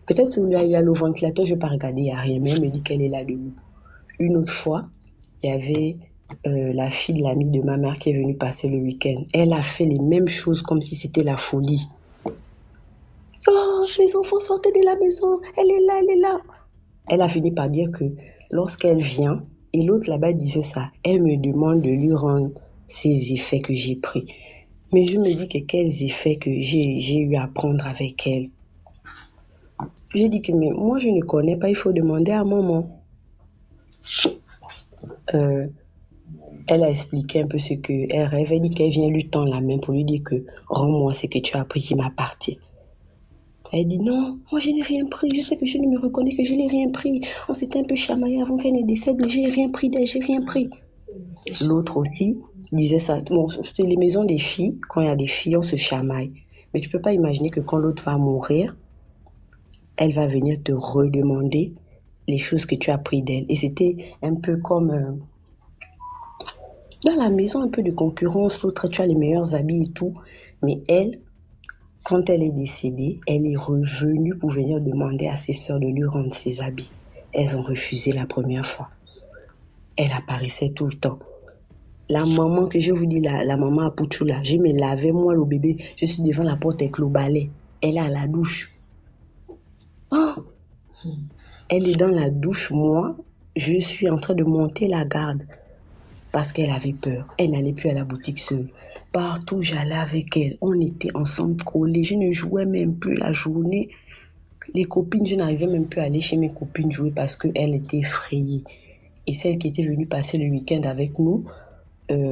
peut-être qu'il y a le ventilateur, je ne vais pas regarder, il n'y a rien. Mais elle me dit qu'elle est là debout. Une autre fois, il y avait la fille de l'amie de ma mère qui est venue passer le week-end. Elle a fait les mêmes choses comme si c'était la folie. Oh, les enfants sortaient de la maison, elle est là, elle est là. Elle a fini par dire que lorsqu'elle vient, et l'autre là-bas disait ça, elle me demande de lui rendre ces effets que j'ai pris. Mais je me dis que quels effets que j'ai eu à prendre avec elle. J'ai dit que mais moi je ne connais pas, il faut demander à maman. Elle a expliqué un peu ce qu'elle rêve. Elle dit qu'elle vient lui tendre la main pour lui dire que rends-moi ce que tu as pris qui m'appartient. Elle dit non, moi je n'ai rien pris, je sais que je ne me reconnais que je n'ai rien pris. On s'était un peu chamaillé avant qu'elle ne décède, mais je n'ai rien pris d'elle, j'ai rien pris. L'autre aussi, disait ça. Bon, c'est les maisons des filles. Quand il y a des filles, on se chamaille. Mais tu peux pas imaginer que quand l'autre va mourir, elle va venir te redemander les choses que tu as pris d'elle. Et c'était un peu comme dans la maison, un peu de concurrence. L'autre, tu as les meilleurs habits et tout. Mais elle, quand elle est décédée, elle est revenue pour venir demander à ses sœurs de lui rendre ses habits. Elles ont refusé la première fois. Elle apparaissait tout le temps. La maman, que je vous dis, la maman à Pouchoula, je me lavais moi le bébé, je suis devant la porte avec le balai. Elle est à la douche. Oh! Elle est dans la douche, moi, je suis en train de monter la garde parce qu'elle avait peur. Elle n'allait plus à la boutique seule. Partout, j'allais avec elle. On était ensemble collés. Je ne jouais même plus la journée. Les copines, je n'arrivais même plus à aller chez mes copines jouer parce qu'elle était effrayée. Et celle qui était venue passer le week-end avec nous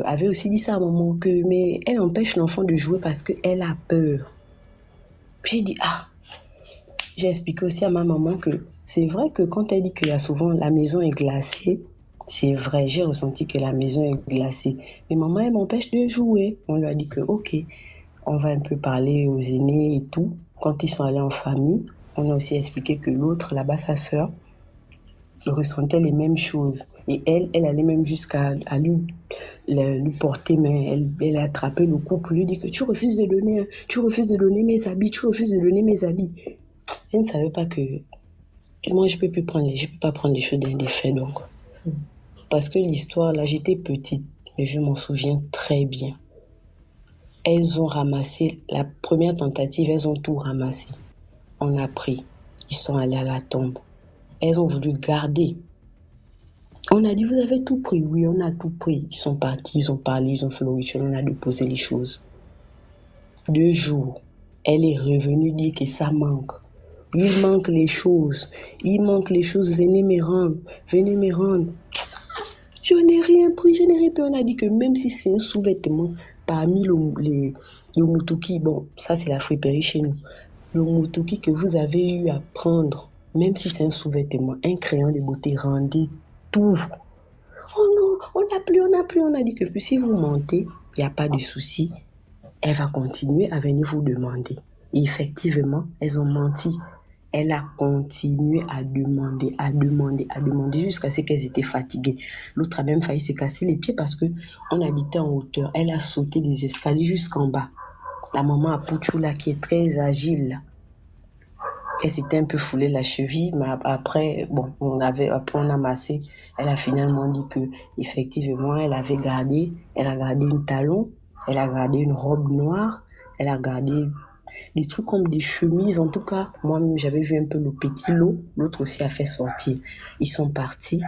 avait aussi dit ça à maman que mais elle empêche l'enfant de jouer parce qu'elle a peur. Puis j'ai dit j'ai expliqué aussi à ma maman que c'est vrai que quand elle dit qu'il y a souvent la maison est glacée, c'est vrai, j'ai ressenti que la maison est glacée. Mais maman, elle m'empêche de jouer. On lui a dit que ok, on va un peu parler aux aînés et tout. Quand ils sont allés en famille, on a aussi expliqué que l'autre, là-bas, sa sœur, ressentait les mêmes choses. Et elle allait même jusqu'à lui porter, mais elle a attrapé le cou pour lui dire que tu refuses de donner mes habits, tu refuses de donner mes habits. Je ne savais pas que moi je peux pas prendre les choses d'un défait donc. Parce que l'histoire là, j'étais petite, mais je m'en souviens très bien. Elles ont ramassé la première tentative, elles ont tout ramassé. On a pris, ils sont allés à la tombe. Elles ont voulu garder. On a dit, vous avez tout pris? Oui, on a tout pris. Ils sont partis, ils ont parlé, ils ont fait le rituel, on a déposé les choses. 2 jours, elle est revenue dire que ça manque. Il manque les choses, venez me rendre. Je n'ai rien pris. On a dit que même si c'est un sous-vêtement, parmi le mutuki, bon, ça c'est la friperie chez nous, le mutuki que vous avez eu à prendre, même si c'est un sous-vêtement, un crayon de beauté, rendez tout. Oh non, on n'a plus. On a dit que si vous mentez, il n'y a pas de souci. Elle va continuer à venir vous demander. Et effectivement, elles ont menti. Elle a continué à demander jusqu'à ce qu'elles étaient fatiguées. L'autre a même failli se casser les pieds parce qu'on habitait en hauteur. Elle a sauté les escaliers jusqu'en bas. La maman à Pouchoula qui est très agile, elle s'était un peu foulée la cheville, mais après, bon, on a massé. Elle a finalement dit que effectivement, elle a gardé une talon, elle a gardé une robe noire, elle a gardé des trucs comme des chemises. En tout cas, moi-même, j'avais vu un peu le petit lot. L'autre aussi a fait sortir. Ils sont partis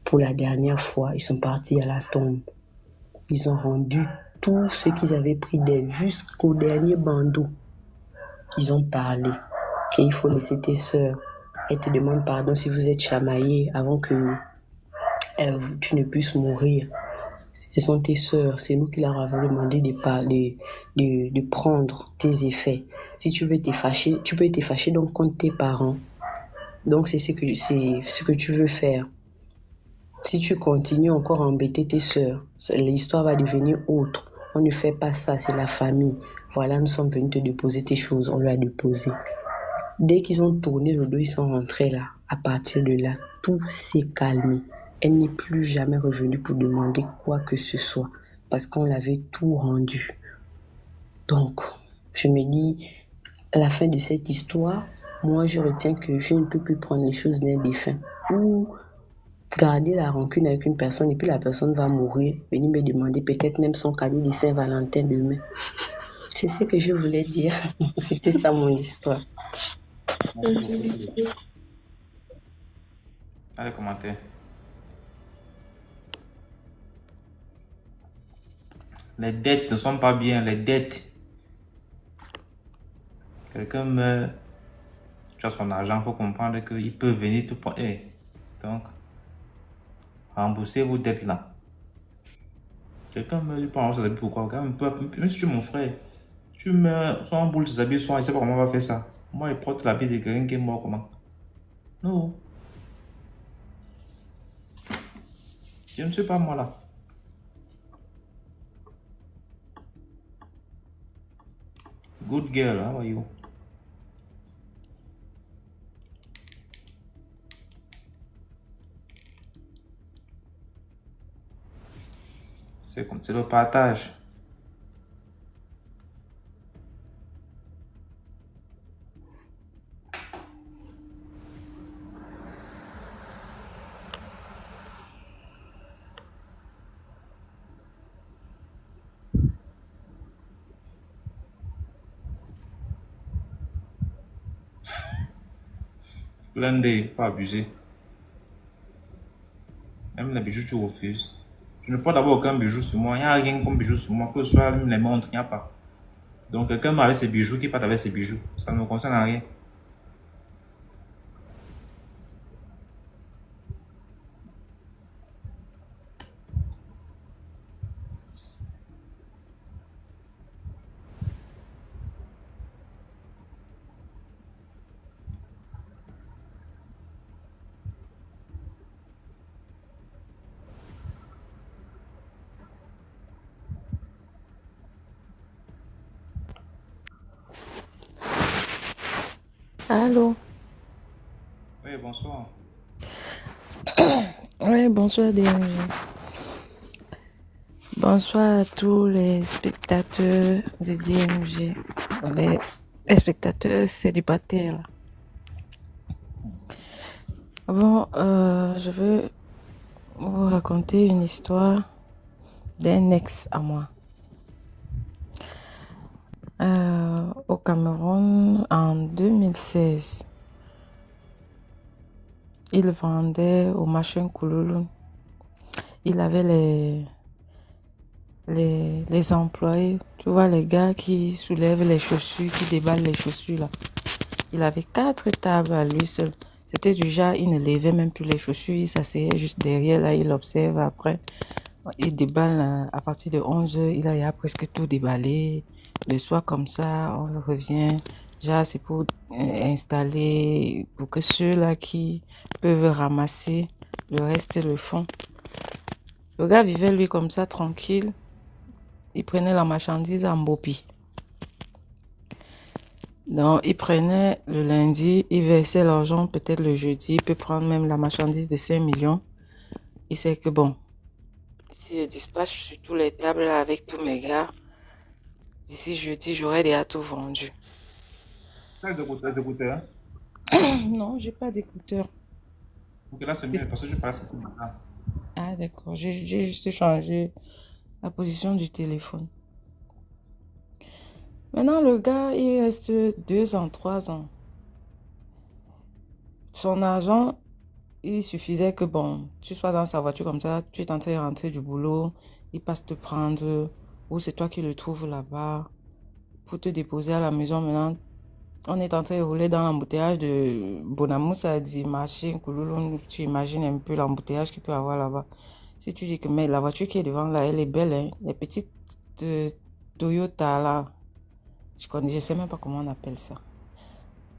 pour la dernière fois. Ils sont partis à la tombe. Ils ont rendu tout ce qu'ils avaient pris d'elle jusqu'au dernier bandeau. Ils ont parlé qu'il faut laisser tes sœurs. Elles te demandent pardon si vous êtes chamaillés avant que tu ne puisses mourir. Ce sont tes sœurs, c'est nous qui leur avons demandé de prendre tes effets. Si tu veux te fâcher, tu peux te fâcher donc contre tes parents. Donc c'est ce que tu veux faire. Si tu continues encore à embêter tes sœurs, l'histoire va devenir autre. On ne fait pas ça, c'est la famille. Voilà, nous sommes venus te déposer tes choses, on lui a déposé. Dès qu'ils ont tourné le dos, ils sont rentrés là. À partir de là, tout s'est calmé. Elle n'est plus jamais revenue pour demander quoi que ce soit parce qu'on l'avait tout rendu. Donc, je me dis, à la fin de cette histoire, moi je retiens que je ne peux plus prendre les choses d'un défunt ou garder la rancune avec une personne et puis la personne va mourir, venir me demander peut-être même son cadeau de Saint-Valentin demain. C'est ce que je voulais dire. C'était ça mon histoire. Allez, commentaire. Les dettes ne sont pas bien, les dettes. Quelqu'un meurt, tu as son argent, il faut comprendre qu'il peut venir te prendre. Donc, remboursez vos dettes là. Quelqu'un meurt, tu peux avoir ses habits pourquoi? Même si tu es mon frère, tu meurs, soit en boule, ses habits, soit, je ne sais pas comment on va faire ça. Moi, il porte l'habit de quelqu'un qui est mort, comment? Non. Je ne sais pas moi là. Good girl, how are you? C'est comme c'est le partage. Blindé, pas abusé. Même les bijoux, tu refuses. Je ne porte d'abord aucun bijou sur moi. Il n'y a rien comme bijou sur moi, que ce soit même les montres, il n'y a pas. Donc quelqu'un avec ses bijoux qui part avec ses bijoux. Ça ne me concerne à rien. Allô? Oui, bonsoir. Oui, bonsoir DMG. Bonsoir à tous les spectateurs de DMG. Les spectateurs célibataires. Bon, je veux vous raconter une histoire d'un ex à moi. Au Cameroun, en 2016, il vendait au machin Koulouloun. Il avait les employés, tu vois, les gars qui soulèvent les chaussures, qui déballent les chaussures là. Il avait 4 tables à lui seul. C'était du genre, il ne levait même plus les chaussures, il s'asseyait juste derrière là, il observe après. Il déballe à partir de 11h, il a presque tout déballé. Le soir comme ça, on revient. Genre, c'est pour installer, pour que ceux-là qui peuvent ramasser, le reste le font. Le gars vivait lui comme ça, tranquille. Il prenait la marchandise en bopi. Donc, il prenait le lundi, il versait l'argent peut-être le jeudi, il peut prendre même la marchandise de 5 millions. Il sait que bon, si je dispatche sur tous les tables là, avec tous mes gars, d'ici jeudi, j'aurai déjà tout vendu. Les écouteurs. Non, j'ai pas d'écouteurs. Ok, là c'est mieux parce que je passe. Ah d'accord, j'ai juste changé la position du téléphone. Maintenant, le gars, il reste 2 ans, 3 ans. Son argent, il suffisait que bon, tu sois dans sa voiture comme ça, tu es en train de rentrer du boulot, il passe te prendre, ou c'est toi qui le trouves là-bas pour te déposer à la maison. Maintenant, on est en train de rouler dans l'embouteillage de Bonamoussa a dit marché, Kouloulou, tu imagines un peu l'embouteillage qu'il peut avoir là-bas. Si tu dis que mais la voiture qui est devant là, elle est belle, hein, les petites Toyota là, je sais même pas comment on appelle ça.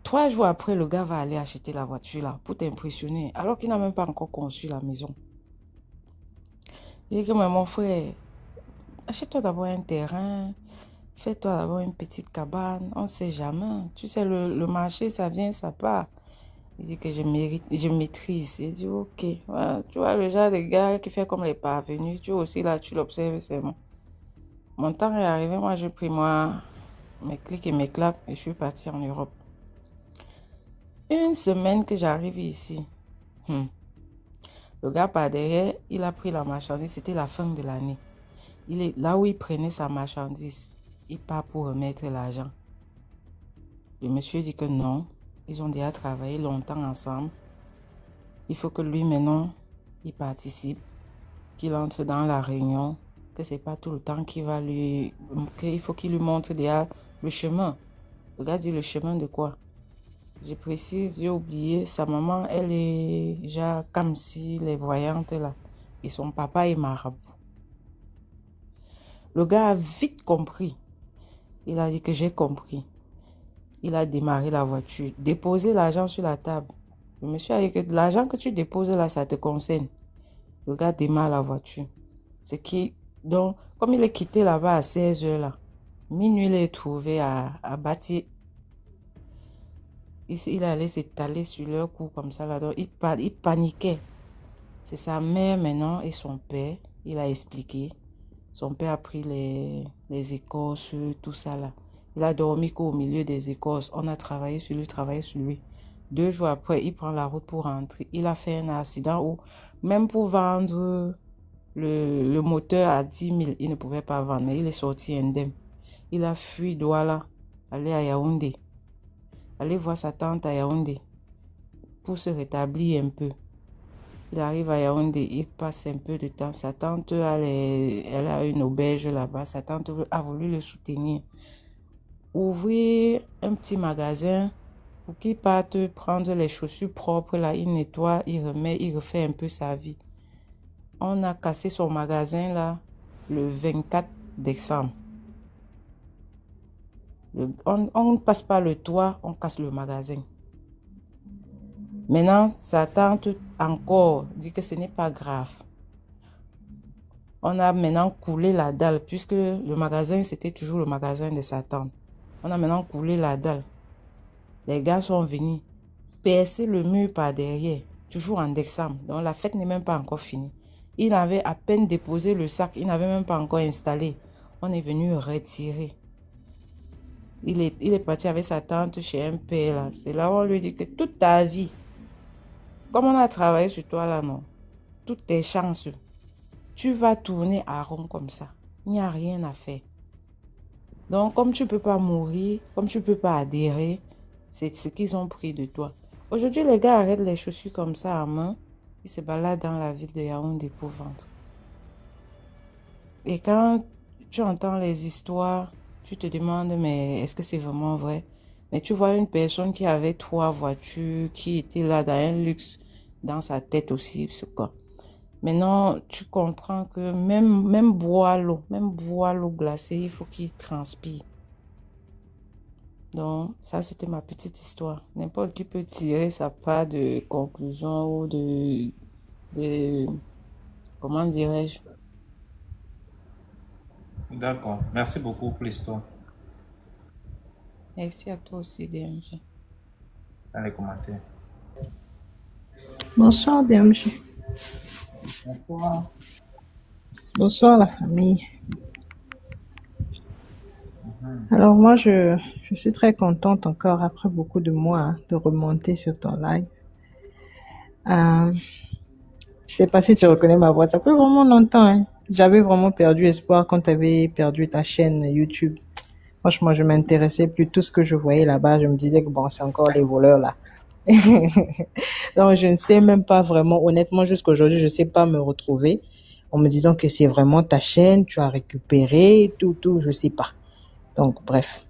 3 jours après, le gars va aller acheter la voiture là pour t'impressionner, alors qu'il n'a même pas encore conçu la maison. Il dit que mais mon frère, achète-toi d'abord un terrain, fais-toi d'abord une petite cabane, on ne sait jamais. Tu sais, le marché, ça vient, ça part. Il dit que je maîtrise. Il dit ok. Ouais, tu vois, le genre de gars qui fait comme les parvenus, tu vois aussi là, tu l'observes, c'est bon. Mon temps est arrivé, moi j'ai pris mes clics et mes claques et je suis partie en Europe. Une semaine que j'arrive ici, le gars par derrière, il a pris la marchandise, c'était la fin de l'année. Il est là où il prenait sa marchandise, il part pour remettre l'argent. Le monsieur dit que non, ils ont déjà travaillé longtemps ensemble. Il faut que lui maintenant, il participe, qu'il entre dans la réunion, que c'est pas tout le temps qu'il faut qu'il lui montre déjà le chemin. Le gars dit le chemin de quoi? Je précise, j'ai oublié, sa maman, elle est déjà comme si les voyantes là, et son papa est marabout. Le gars a vite compris. Il a dit que j'ai compris. Il a démarré la voiture, déposé l'argent sur la table. Le monsieur a dit que l'argent que tu déposes là, ça te concerne. Le gars démarre la voiture. Donc, comme il est quitté là-bas à 16h là, Minuit, il est trouvé à Bati. Il allait s'étaler sur leur cou comme ça. Là, donc il paniquait. C'est sa mère maintenant et son père. Il a expliqué. Son père a pris les écorces, tout ça là. Il a dormi qu'au milieu des écorces. On a travaillé sur lui. 2 jours après, il prend la route pour rentrer. Il a fait un accident où, même pour vendre le moteur à 10 000, il ne pouvait pas vendre. Mais il est sorti indemne. Il a fui Douala, aller à Yaoundé. Aller voir sa tante à Yaoundé pour se rétablir un peu. Il arrive à Yaoundé, il passe un peu de temps. Sa tante, elle a une auberge là-bas. Sa tante a voulu le soutenir. Ouvrir un petit magasin pour qu'il parte prendre les chaussures propres. Là, il nettoie, il remet, il refait un peu sa vie. On a cassé son magasin là le 24 décembre. On ne passe pas le toit, on casse le magasin. Maintenant, sa tante encore dit que ce n'est pas grave. On a maintenant coulé la dalle, puisque le magasin, c'était toujours le magasin de sa tante. On a maintenant coulé la dalle. Les gars sont venus percer le mur par derrière, toujours en décembre. Donc la fête n'est même pas encore finie. Il avait à peine déposé le sac, il n'avait même pas encore installé. On est venu retirer. Il est parti avec sa tante chez un père là. C'est là où on lui dit que toute ta vie, comme on a travaillé sur toi là, non, toutes tes chances, tu vas tourner à rond comme ça. Il n'y a rien à faire. Donc, comme tu ne peux pas mourir, comme tu ne peux pas adhérer, c'est ce qu'ils ont pris de toi. Aujourd'hui, les gars arrêtent les chaussures comme ça à main. Ils se baladent dans la ville de Yaoundé pour vendre. Et quand tu entends les histoires, tu te demandes, mais est-ce que c'est vraiment vrai? Mais tu vois une personne qui avait 3 voitures, qui était là dans un luxe, dans sa tête aussi, c'est quoi. Maintenant, tu comprends que même boire l'eau glacée, il faut qu'il transpire. Donc, ça, c'était ma petite histoire. N'importe qui peut tirer sa part de conclusion ou comment dirais-je? D'accord. Merci beaucoup pour l'histoire. Merci à toi aussi, DMG. Dans les commentaires. Bonsoir, DMG. Bonsoir. Bonsoir, la famille. Alors, moi, je suis très contente encore, après beaucoup de mois, hein, de remonter sur ton live. Je sais pas si tu reconnais ma voix. Ça fait vraiment longtemps, hein. J'avais vraiment perdu espoir quand tu avais perdu ta chaîne YouTube. Franchement, je m'intéressais plus. Tout ce que je voyais là-bas, je me disais que bon, c'est encore les voleurs là. Donc, je ne sais même pas vraiment, honnêtement, jusqu'à aujourd'hui, je sais pas me retrouver en me disant que c'est vraiment ta chaîne, tu as récupéré, tout, je sais pas. Donc, bref.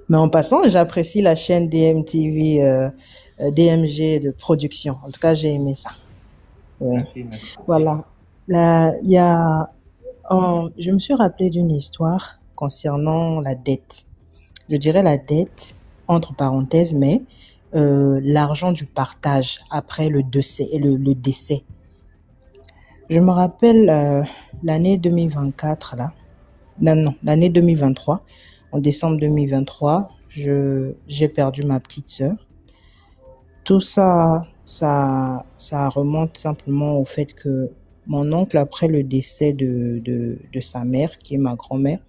Mais en passant, j'apprécie la chaîne DMTV, DMG de production. En tout cas, j'ai aimé ça. Ouais. Merci. Voilà. Là, je me suis rappelé d'une histoire concernant la dette. Je dirais la dette, entre parenthèses, mais l'argent du partage après le décès. Je me rappelle l'année 2024, là. Non, l'année 2023. En décembre 2023, j'ai perdu ma petite sœur. Tout ça remonte simplement au fait que mon oncle, après le décès de sa mère, qui est ma grand-mère,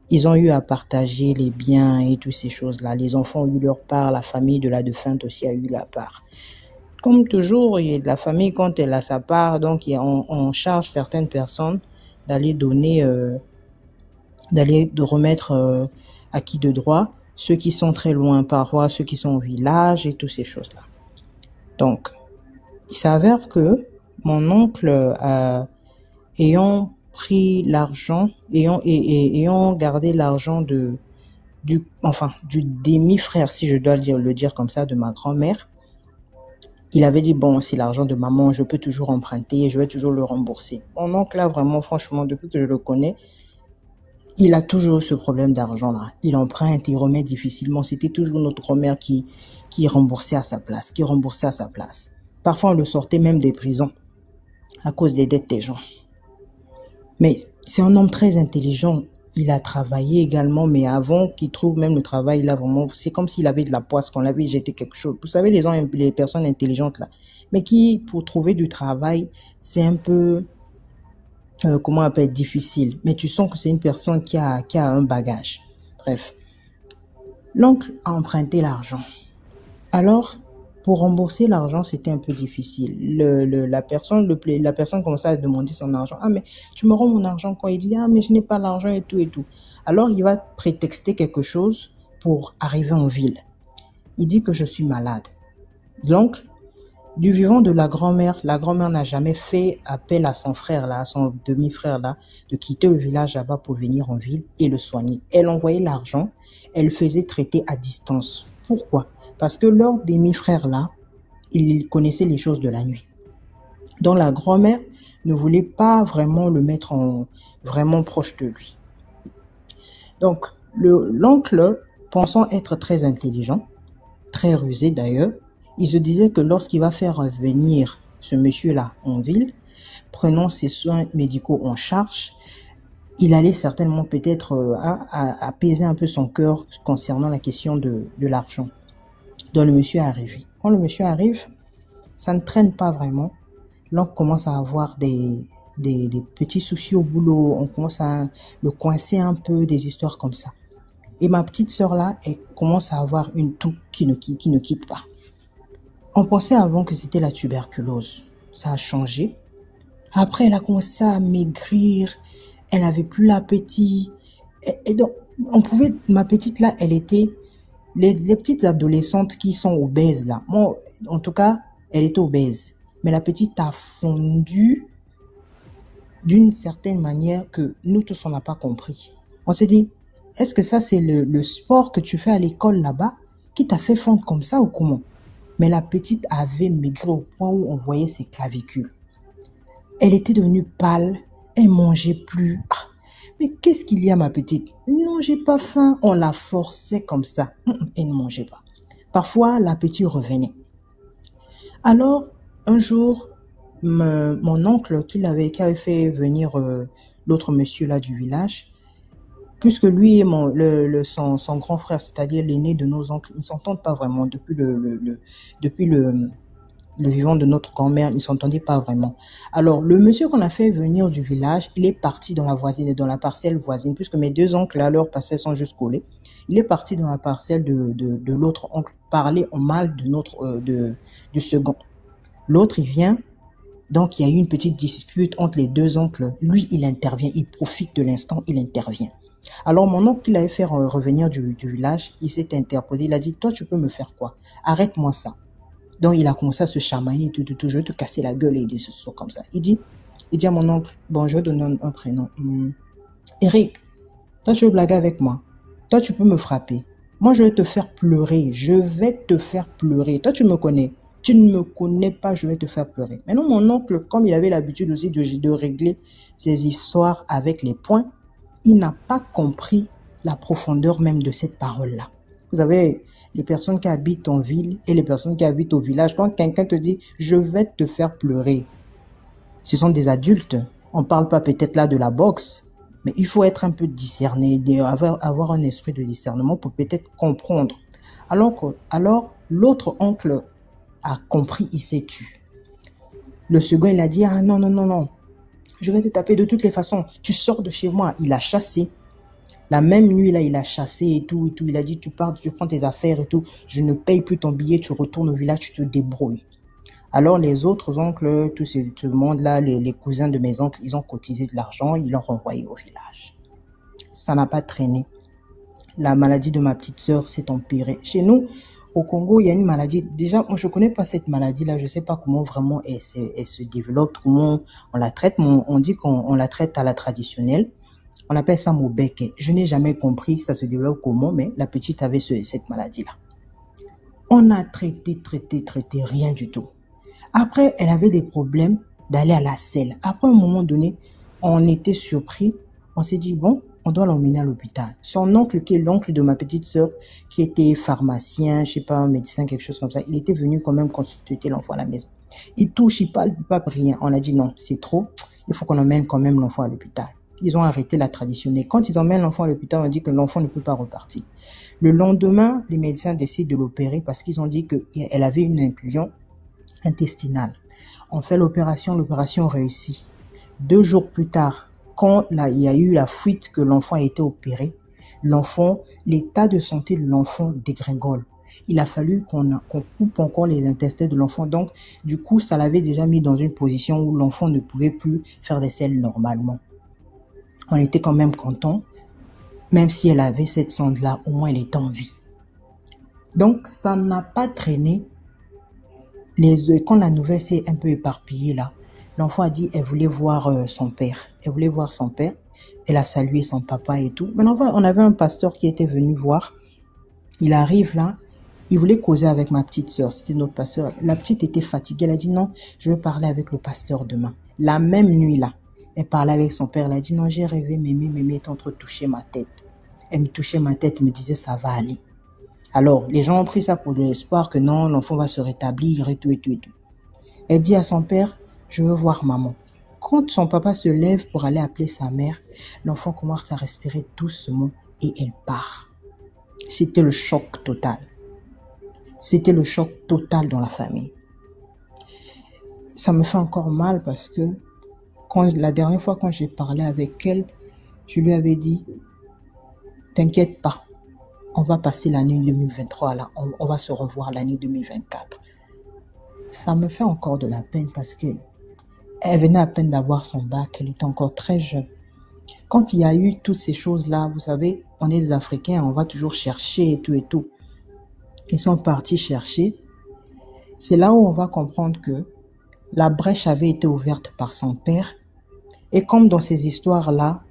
ils ont eu à partager les biens et toutes ces choses-là. Les enfants ont eu leur part, la famille de la défunte aussi a eu la part. Comme toujours, la famille, quand elle a sa part, donc on charge certaines personnes d'aller donner, de remettre à qui de droit, ceux qui sont très loin, parfois ceux qui sont au village et toutes ces choses-là. Donc, il s'avère que mon oncle, ayant pris l'argent, ayant gardé l'argent du demi-frère, si je dois le dire comme ça, de ma grand-mère, il avait dit, bon, c'est l'argent de maman, je peux toujours emprunter, je vais toujours le rembourser. Mon oncle, là, vraiment, franchement, depuis que je le connais, il a toujours ce problème d'argent-là. Il emprunte, il remet difficilement. C'était toujours notre grand-mère qui remboursait à sa place, Parfois, on le sortait même des prisons à cause des dettes des gens. Mais c'est un homme très intelligent. il a travaillé également, mais avant qu'il trouve même le travail, là, vraiment, c'est comme s'il avait de la poisse, qu'on l'avait jeté quelque chose. Vous savez, les personnes intelligentes, là, mais qui, pour trouver du travail, c'est un peu, comment on appelle, difficile. Mais tu sens que c'est une personne qui a un bagage. Bref. L'oncle a emprunté l'argent. Alors, pour rembourser l'argent, c'était un peu difficile. La personne commençait à demander son argent. Ah, mais tu me rends mon argent quand il dit, ah, mais je n'ai pas l'argent et tout et tout. Alors, il va prétexter quelque chose pour arriver en ville. Il dit que je suis malade. L'oncle, du vivant de la grand-mère n'a jamais fait appel à son frère, là, à son demi-frère, là, de quitter le village là-bas pour venir en ville et le soigner. Elle envoyait l'argent, elle faisait traiter à distance. Pourquoi? Parce que leur demi-frère là, il connaissait les choses de la nuit. Donc la grand-mère ne voulait pas vraiment le mettre vraiment proche de lui. Donc l'oncle, pensant être très intelligent, très rusé d'ailleurs, il se disait que lorsqu'il va faire venir ce monsieur-là en ville, prenant ses soins médicaux en charge, il allait certainement peut-être apaiser un peu son cœur concernant la question de l'argent. Donc le monsieur est arrivé. Quand le monsieur arrive, ça ne traîne pas vraiment. L'oncle commence à avoir des petits soucis au boulot. On commence à le coincer un peu, des histoires comme ça. Et ma petite sœur là, elle commence à avoir une toux qui ne quitte pas. On pensait avant que c'était la tuberculose. Ça a changé. Après, elle a commencé à maigrir. Elle n'avait plus l'appétit. Et donc, ma petite là, elle était les petites adolescentes qui sont obèses là. Bon, en tout cas, elle était obèse. Mais la petite a fondu d'une certaine manière que nous tous, on n'a pas compris. On s'est dit, est-ce que ça, c'est le sport que tu fais à l'école là-bas qui t'a fait fondre comme ça ou comment? Mais la petite avait maigri au point où on voyait ses clavicules. Elle était devenue pâle, elle mangeait plus. Ah, mais qu'est-ce qu'il y a, ma petite? Non, j'ai pas faim. On la forçait comme ça. Elle ne mangeait pas. Parfois, l'appétit revenait. Alors, un jour, mon oncle qui avait fait venir l'autre monsieur là du village, puisque lui et son grand frère, c'est-à-dire l'aîné de nos oncles, ils ne s'entendent pas vraiment depuis le vivant de notre grand-mère, ils ne s'entendaient pas vraiment. Alors, le monsieur qu'on a fait venir du village, il est parti dans la parcelle voisine, puisque mes deux oncles, là, leurs parcelles sont juste collées. Il est parti dans la parcelle de l'autre oncle, parler en mal du second. L'autre, il vient, donc il y a eu une petite dispute entre les deux oncles. Lui, il intervient, il profite de l'instant, il intervient. Alors, mon oncle qui l'avait fait revenir du village, il s'est interposé, il a dit, toi, tu peux me faire quoi? Arrête-moi ça. Donc, il a commencé à se chamailler, tout, je vais te casser la gueule et des choses comme ça. Il dit à mon oncle, bon, je vais donner un prénom. Eric, toi, tu veux blaguer avec moi? Toi, tu peux me frapper. Moi, je vais te faire pleurer. Je vais te faire pleurer. Toi, tu me connais. Tu ne me connais pas, je vais te faire pleurer. Maintenant, mon oncle, comme il avait l'habitude aussi de régler ses histoires avec les poings, il n'a pas compris la profondeur même de cette parole-là. Vous avez les personnes qui habitent en ville et les personnes qui habitent au village. Quand quelqu'un te dit « je vais te faire pleurer », ce sont des adultes. On ne parle pas peut-être là de la boxe, mais il faut être un peu discerné, avoir un esprit de discernement pour peut-être comprendre. Alors l'autre oncle a compris, il s'est tu. Le second, il a dit « ah non, je vais te taper de toutes les façons. Tu sors de chez moi. » Il a chassé. La même nuit, là, il a chassé et tout. Il a dit, tu pars, tu prends tes affaires et tout. Je ne paye plus ton billet, tu retournes au village, tu te débrouilles. Alors, les autres oncles, tout le monde là, les cousins de mes oncles, ils ont cotisé de l'argent, ils l'ont renvoyé au village. Ça n'a pas traîné. La maladie de ma petite sœur s'est empirée. Chez nous, au Congo, il y a une maladie. Déjà, moi, je connais pas cette maladie-là. Je sais pas comment vraiment elle se développe, comment on la traite. Mais on dit qu'on la traite à la traditionnelle. On appelle ça Mobeke. Je n'ai jamais compris ça se développe comment, mais la petite avait cette maladie-là. On a traité, rien du tout. Après, elle avait des problèmes d'aller à la selle. Après, à un moment donné, on était surpris. On s'est dit, bon, on doit l'emmener à l'hôpital. Son oncle, qui est l'oncle de ma petite sœur, qui était pharmacien, je sais pas, médecin, quelque chose comme ça, il était venu quand même consulter l'enfant à la maison. Il touche, il parle, rien. On a dit non, c'est trop. Il faut qu'on emmène quand même l'enfant à l'hôpital. Ils ont arrêté la traditionnelle. Quand ils emmènent l'enfant à l'hôpital, on dit que l'enfant ne peut pas repartir. Le lendemain, les médecins décident de l'opérer parce qu'ils ont dit qu'elle avait une inclusion intestinale. On fait l'opération réussit. 2 jours plus tard, quand il y a eu la fuite que l'enfant a été opéré, l'état de santé de l'enfant dégringole. Il a fallu qu'on coupe encore les intestins de l'enfant. Donc, du coup, ça l'avait déjà mis dans une position où l'enfant ne pouvait plus faire des selles normalement. On était quand même content. Même si elle avait cette sonde-là, au moins elle était en vie. Donc, ça n'a pas traîné. Quand la nouvelle s'est un peu éparpillée là, l'enfant a dit elle voulait voir son père. Elle voulait voir son père. Elle a salué son papa et tout. Maintenant, on avait un pasteur qui était venu voir. Il arrive là. Il voulait causer avec ma petite sœur. C'était notre pasteur. La petite était fatiguée. Elle a dit non, je veux parler avec le pasteur demain. La même nuit là, elle parlait avec son père. Elle a dit non, j'ai rêvé, Mémé est en train de toucher ma tête. Elle me touchait ma tête, me disait ça va aller. Alors, les gens ont pris ça pour de l'espoir que non, l'enfant va se rétablir et tout. Elle dit à son père, je veux voir maman. Quand son papa se lève pour aller appeler sa mère, l'enfant commence à respirer doucement et elle part. C'était le choc total. C'était le choc total dans la famille. Ça me fait encore mal parce que la dernière fois quand j'ai parlé avec elle, je lui avais dit, t'inquiète pas, on va passer l'année 2023 là, on va se revoir l'année 2024. Ça me fait encore de la peine parce que elle venait à peine d'avoir son bac, elle était encore très jeune. Quand il y a eu toutes ces choses-là, vous savez, on est des Africains, on va toujours chercher et tout. Ils sont partis chercher. C'est là où on va comprendre que la brèche avait été ouverte par son père. Et comme dans ces histoires-là,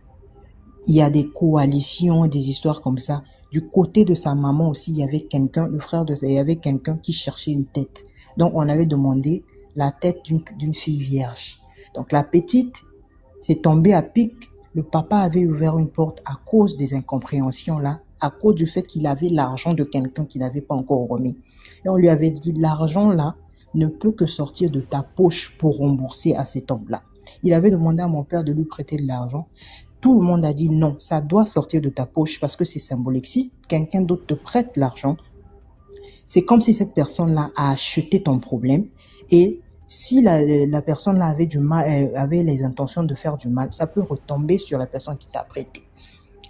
il y a des coalitions, des histoires comme ça. Du côté de sa maman aussi, il y avait quelqu'un, il y avait quelqu'un qui cherchait une tête. Donc, on avait demandé la tête d'une fille vierge. Donc, la petite s'est tombée à pic. Le papa avait ouvert une porte à cause des incompréhensions là, à cause du fait qu'il avait l'argent de quelqu'un qui n'avait pas encore remis. Et on lui avait dit, l'argent là ne peut que sortir de ta poche pour rembourser à cet homme-là. Il avait demandé à mon père de lui prêter de l'argent. Tout le monde a dit non, ça doit sortir de ta poche parce que c'est symbolique. Si quelqu'un d'autre te prête l'argent, c'est comme si cette personne-là a acheté ton problème et si la personne-là avait du mal, avait les intentions de faire du mal, ça peut retomber sur la personne qui t'a prêté.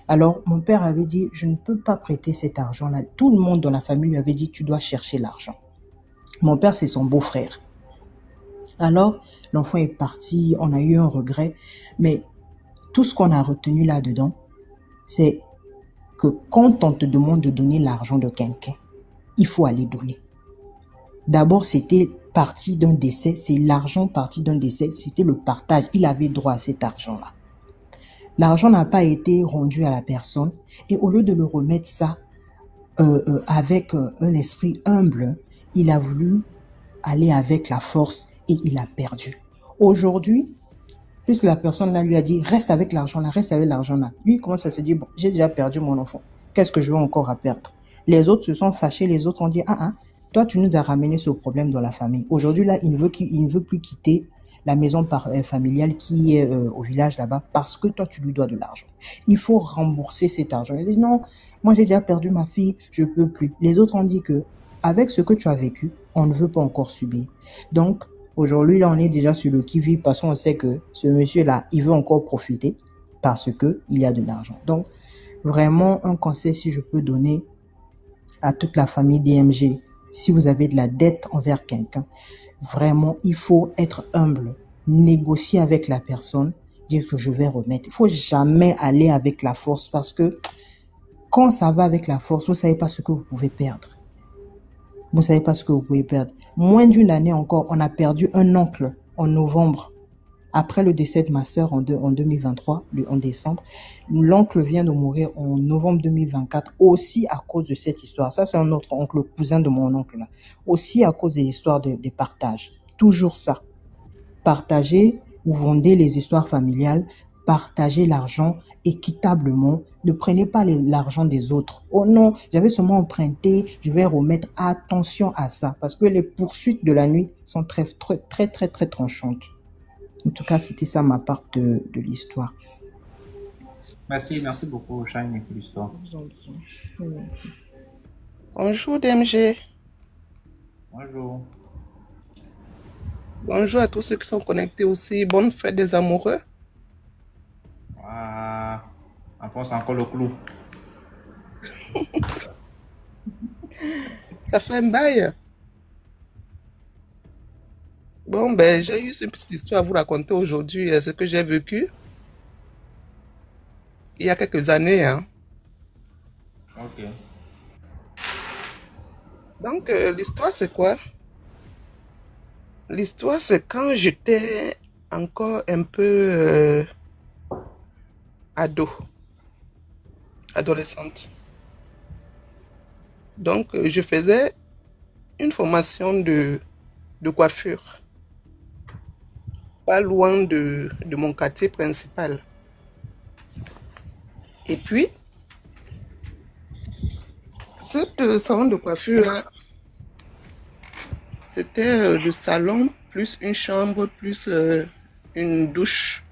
Alors, mon père avait dit, je ne peux pas prêter cet argent-là. Tout le monde dans la famille lui avait dit, tu dois chercher l'argent. Mon père, c'est son beau-frère. Alors, l'enfant est parti, on a eu un regret, mais tout ce qu'on a retenu là-dedans, c'est que quand on te demande de donner l'argent de quelqu'un, il faut aller donner. D'abord, c'était parti d'un décès, c'est l'argent parti d'un décès, c'était le partage. Il avait droit à cet argent-là. L'argent n'a pas été rendu à la personne et au lieu de le remettre ça avec un esprit humble, il a voulu aller avec la force et il a perdu. Aujourd'hui, puisque la personne là lui a dit reste avec l'argent là, reste avec l'argent là, lui il commence à se dire bon, j'ai déjà perdu mon enfant, qu'est-ce que je veux encore à perdre? Les autres se sont fâchés, les autres ont dit toi tu nous as ramené ce problème dans la famille. Aujourd'hui là, il ne veut plus quitter la maison familiale qui est au village là-bas parce que toi tu lui dois de l'argent. Il faut rembourser cet argent. Il dit non, moi j'ai déjà perdu ma fille, je peux plus. Les autres ont dit que avec ce que tu as vécu, on ne veut pas encore subir. Donc aujourd'hui là on est déjà sur le qui-vive parce qu'on sait que ce monsieur là il veut encore profiter parce que il y a de l'argent. Donc vraiment un conseil si je peux donner à toute la famille DMG, si vous avez de la dette envers quelqu'un, vraiment, il faut être humble, négocier avec la personne, dire que je vais remettre. Il faut jamais aller avec la force parce que quand ça va avec la force, vous savez pas ce que vous pouvez perdre. Vous savez pas ce que vous pouvez perdre. Moins d'une année encore, on a perdu un oncle en novembre. Après le décès de ma sœur en 2023, en décembre, l'oncle vient de mourir en novembre 2024, aussi à cause de cette histoire. Ça, c'est un autre oncle, le cousin de mon oncle là. Aussi à cause des histoires des partages. Toujours ça. Partagez, vous vendez les histoires familiales, partagez l'argent équitablement. Ne prenez pas l'argent des autres. Oh non, j'avais seulement emprunté, je vais remettre. Attention à ça, parce que les poursuites de la nuit sont très tranchantes. En tout cas, c'était ça ma part de l'histoire. Merci, merci beaucoup, Shine, pour l'histoire. Je vous en prie. Mm. Bonjour DMG. Bonjour. Bonjour à tous ceux qui sont connectés aussi. Bonne fête des amoureux. Ah, enfonce encore le clou. Ça fait un bail. Bon, ben, j'ai eu une petite histoire à vous raconter aujourd'hui, ce que j'ai vécu il y a quelques années, hein. Ok. Donc, l'histoire, c'est quoi? L'histoire, c'est quand j'étais encore un peu adolescente. Donc, je faisais une formation de coiffure, pas loin de mon quartier principal. Et puis, cette salon de coiffure-là, c'était le salon, plus une chambre, plus une douche.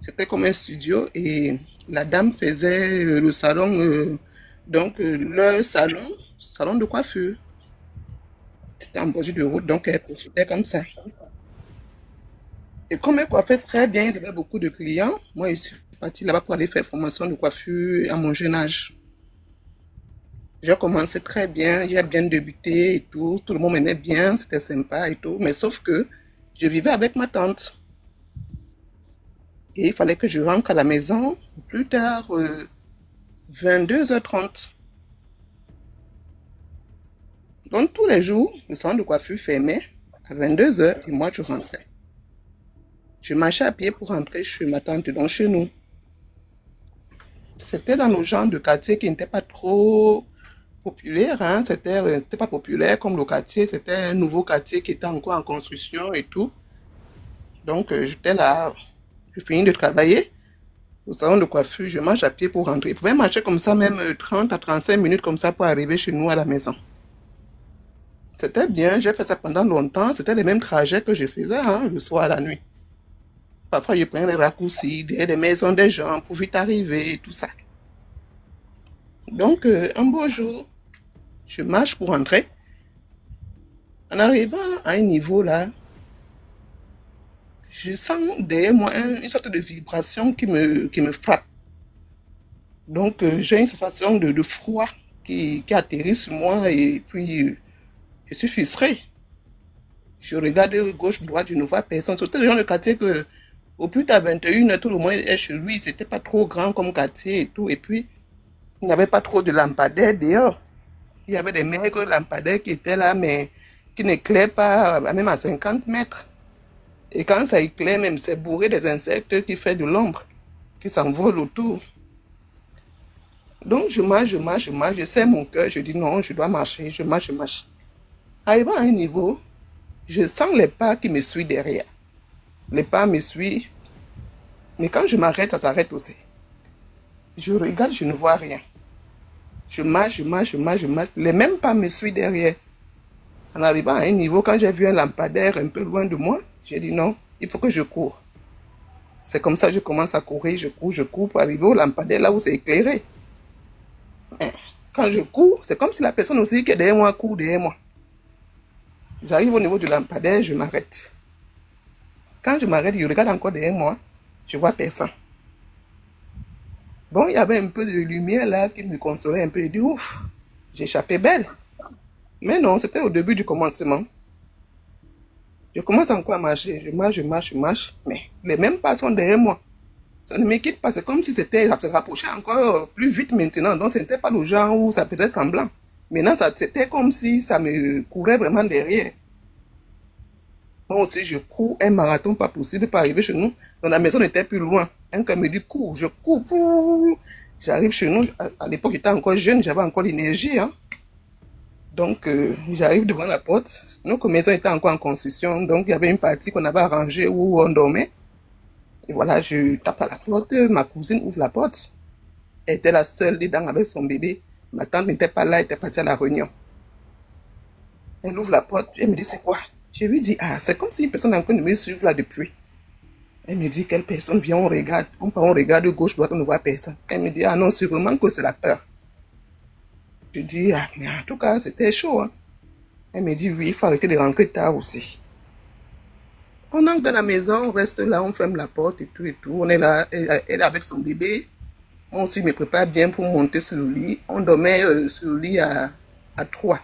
C'était comme un studio et la dame faisait le salon, donc leur salon de coiffure. C'était en bordure de route, donc elle profitait comme ça. Et comme elle coiffait très bien, ils avaient beaucoup de clients. Moi, je suis partie là-bas pour aller faire formation de coiffure à mon jeune âge. J'ai commencé très bien, j'ai bien débuté et tout le monde m'aimait bien, c'était sympa et tout, mais sauf que je vivais avec ma tante. Et il fallait que je rentre à la maison plus tard, 22h30. Donc tous les jours, le salon de coiffure fermait à 22h et moi je rentrais. Je marchais à pied pour rentrer chez ma tante, donc chez nous. C'était dans le genre de quartier qui n'était pas trop populaire, hein. C'était pas populaire comme le quartier, c'était un nouveau quartier qui était encore en construction et tout. Donc j'étais là, je finis de travailler au salon de coiffure, je marche à pied pour rentrer. Je pouvais marcher comme ça même 30 à 35 minutes comme ça pour arriver chez nous à la maison. C'était bien, j'ai fait ça pendant longtemps, c'était les mêmes trajets que je faisais, hein, le soir à la nuit. Parfois je prenais les raccourcis, des maisons des gens pour vite arriver et tout ça. Donc un beau jour, je marche pour rentrer. En arrivant à un niveau là, je sens derrière moi une sorte de vibration qui me frappe. Donc j'ai une sensation de froid qui atterrit sur moi et puis je suis frustrée. Je regarde gauche, droite, je ne vois personne. C'était le genre de quartier que au plus tard 21h, tout le monde est chez lui. C'était pas trop grand comme quartier et tout. Et puis, il n'y avait pas trop de lampadaires dehors. Il y avait des maigres lampadaires qui étaient là, mais qui n'éclairent pas, même à 50 mètres. Et quand ça éclaire, même, c'est bourré des insectes qui font de l'ombre, qui s'envolent autour. Donc, je marche, je serre mon cœur, je dis non, je dois marcher, je marche. Arrivant à un niveau, je sens les pas qui me suivent derrière. Les pas me suivent, mais quand je m'arrête, ça s'arrête aussi. Je regarde, je ne vois rien. Je marche, les mêmes pas me suivent derrière. En arrivant à un niveau, quand j'ai vu un lampadaire un peu loin de moi, j'ai dit non, il faut que je cours. C'est comme ça que je commence à courir, je cours pour arriver au lampadaire là où c'est éclairé. Mais quand je cours, c'est comme si la personne aussi qui est derrière moi court derrière moi. J'arrive au niveau du lampadaire, je m'arrête. Quand je m'arrête, je regarde encore derrière moi, je vois personne. Bon, il y avait un peu de lumière là qui me consolait un peu. Je dis ouf, j'ai échappé belle. Mais non, c'était au début du commencement. Je commence encore à marcher, je marche, mais les mêmes pas sont derrière moi. Ça ne me quitte pas, c'est comme si ça se rapprochait encore plus vite maintenant. Donc ce n'était pas le genre où ça faisait semblant. Maintenant, c'était comme si ça me courait vraiment derrière. Moi aussi, je cours un marathon pas possible pour arriver chez nous. Donc la maison n'était plus loin. Un cas me dit cours, je cours. J'arrive chez nous. À l'époque, j'étais encore jeune, j'avais encore l'énergie. Hein. Donc j'arrive devant la porte. Notre maison était encore en construction. Donc il y avait une partie qu'on avait arrangée où on dormait. Et voilà, je tape à la porte. Ma cousine ouvre la porte. Elle était la seule dedans avec son bébé. Ma tante n'était pas là, elle était partie à la réunion. Elle ouvre la porte, elle me dit c'est quoi? Je lui dis, ah, c'est comme si une personne est en train de me suivre là depuis. Elle me dit, quelle personne vient, on regarde. On regarde de gauche, droite, on ne voit personne. Elle me dit, ah non, sûrement que c'est la peur. Je dis, ah, mais en tout cas, c'était chaud. Hein. Elle me dit, oui, il faut arrêter de rentrer tard aussi. On entre dans la maison, on reste là, on ferme la porte et tout et tout. On est là, elle est avec son bébé. Moi aussi, je me prépare bien pour monter sur le lit. On dormait sur le lit à 3.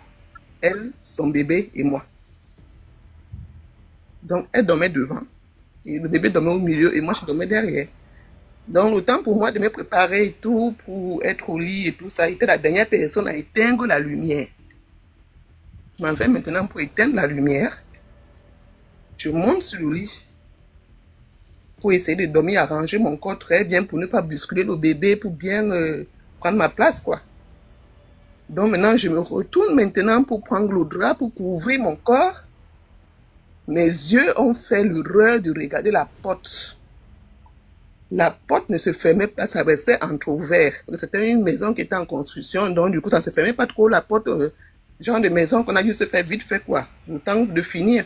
Elle, son bébé et moi. Donc, elle dormait devant. Et le bébé dormait au milieu et moi, je dormais derrière. Donc, le temps pour moi de me préparer et tout, pour être au lit et tout ça, était la dernière personne à éteindre la lumière. Je m'en vais maintenant pour éteindre la lumière. Je monte sur le lit pour essayer de dormir, arranger mon corps très bien pour ne pas bousculer le bébé, pour bien prendre ma place, quoi. Donc maintenant, je me retourne maintenant pour prendre le drap, pour couvrir mon corps. Mes yeux ont fait l'erreur de regarder la porte. La porte ne se fermait pas, ça restait entrouvert. C'était une maison qui était en construction, donc du coup, ça ne se fermait pas trop la porte. Genre de maison qu'on a dû se faire vite fait, quoi. Le temps de finir.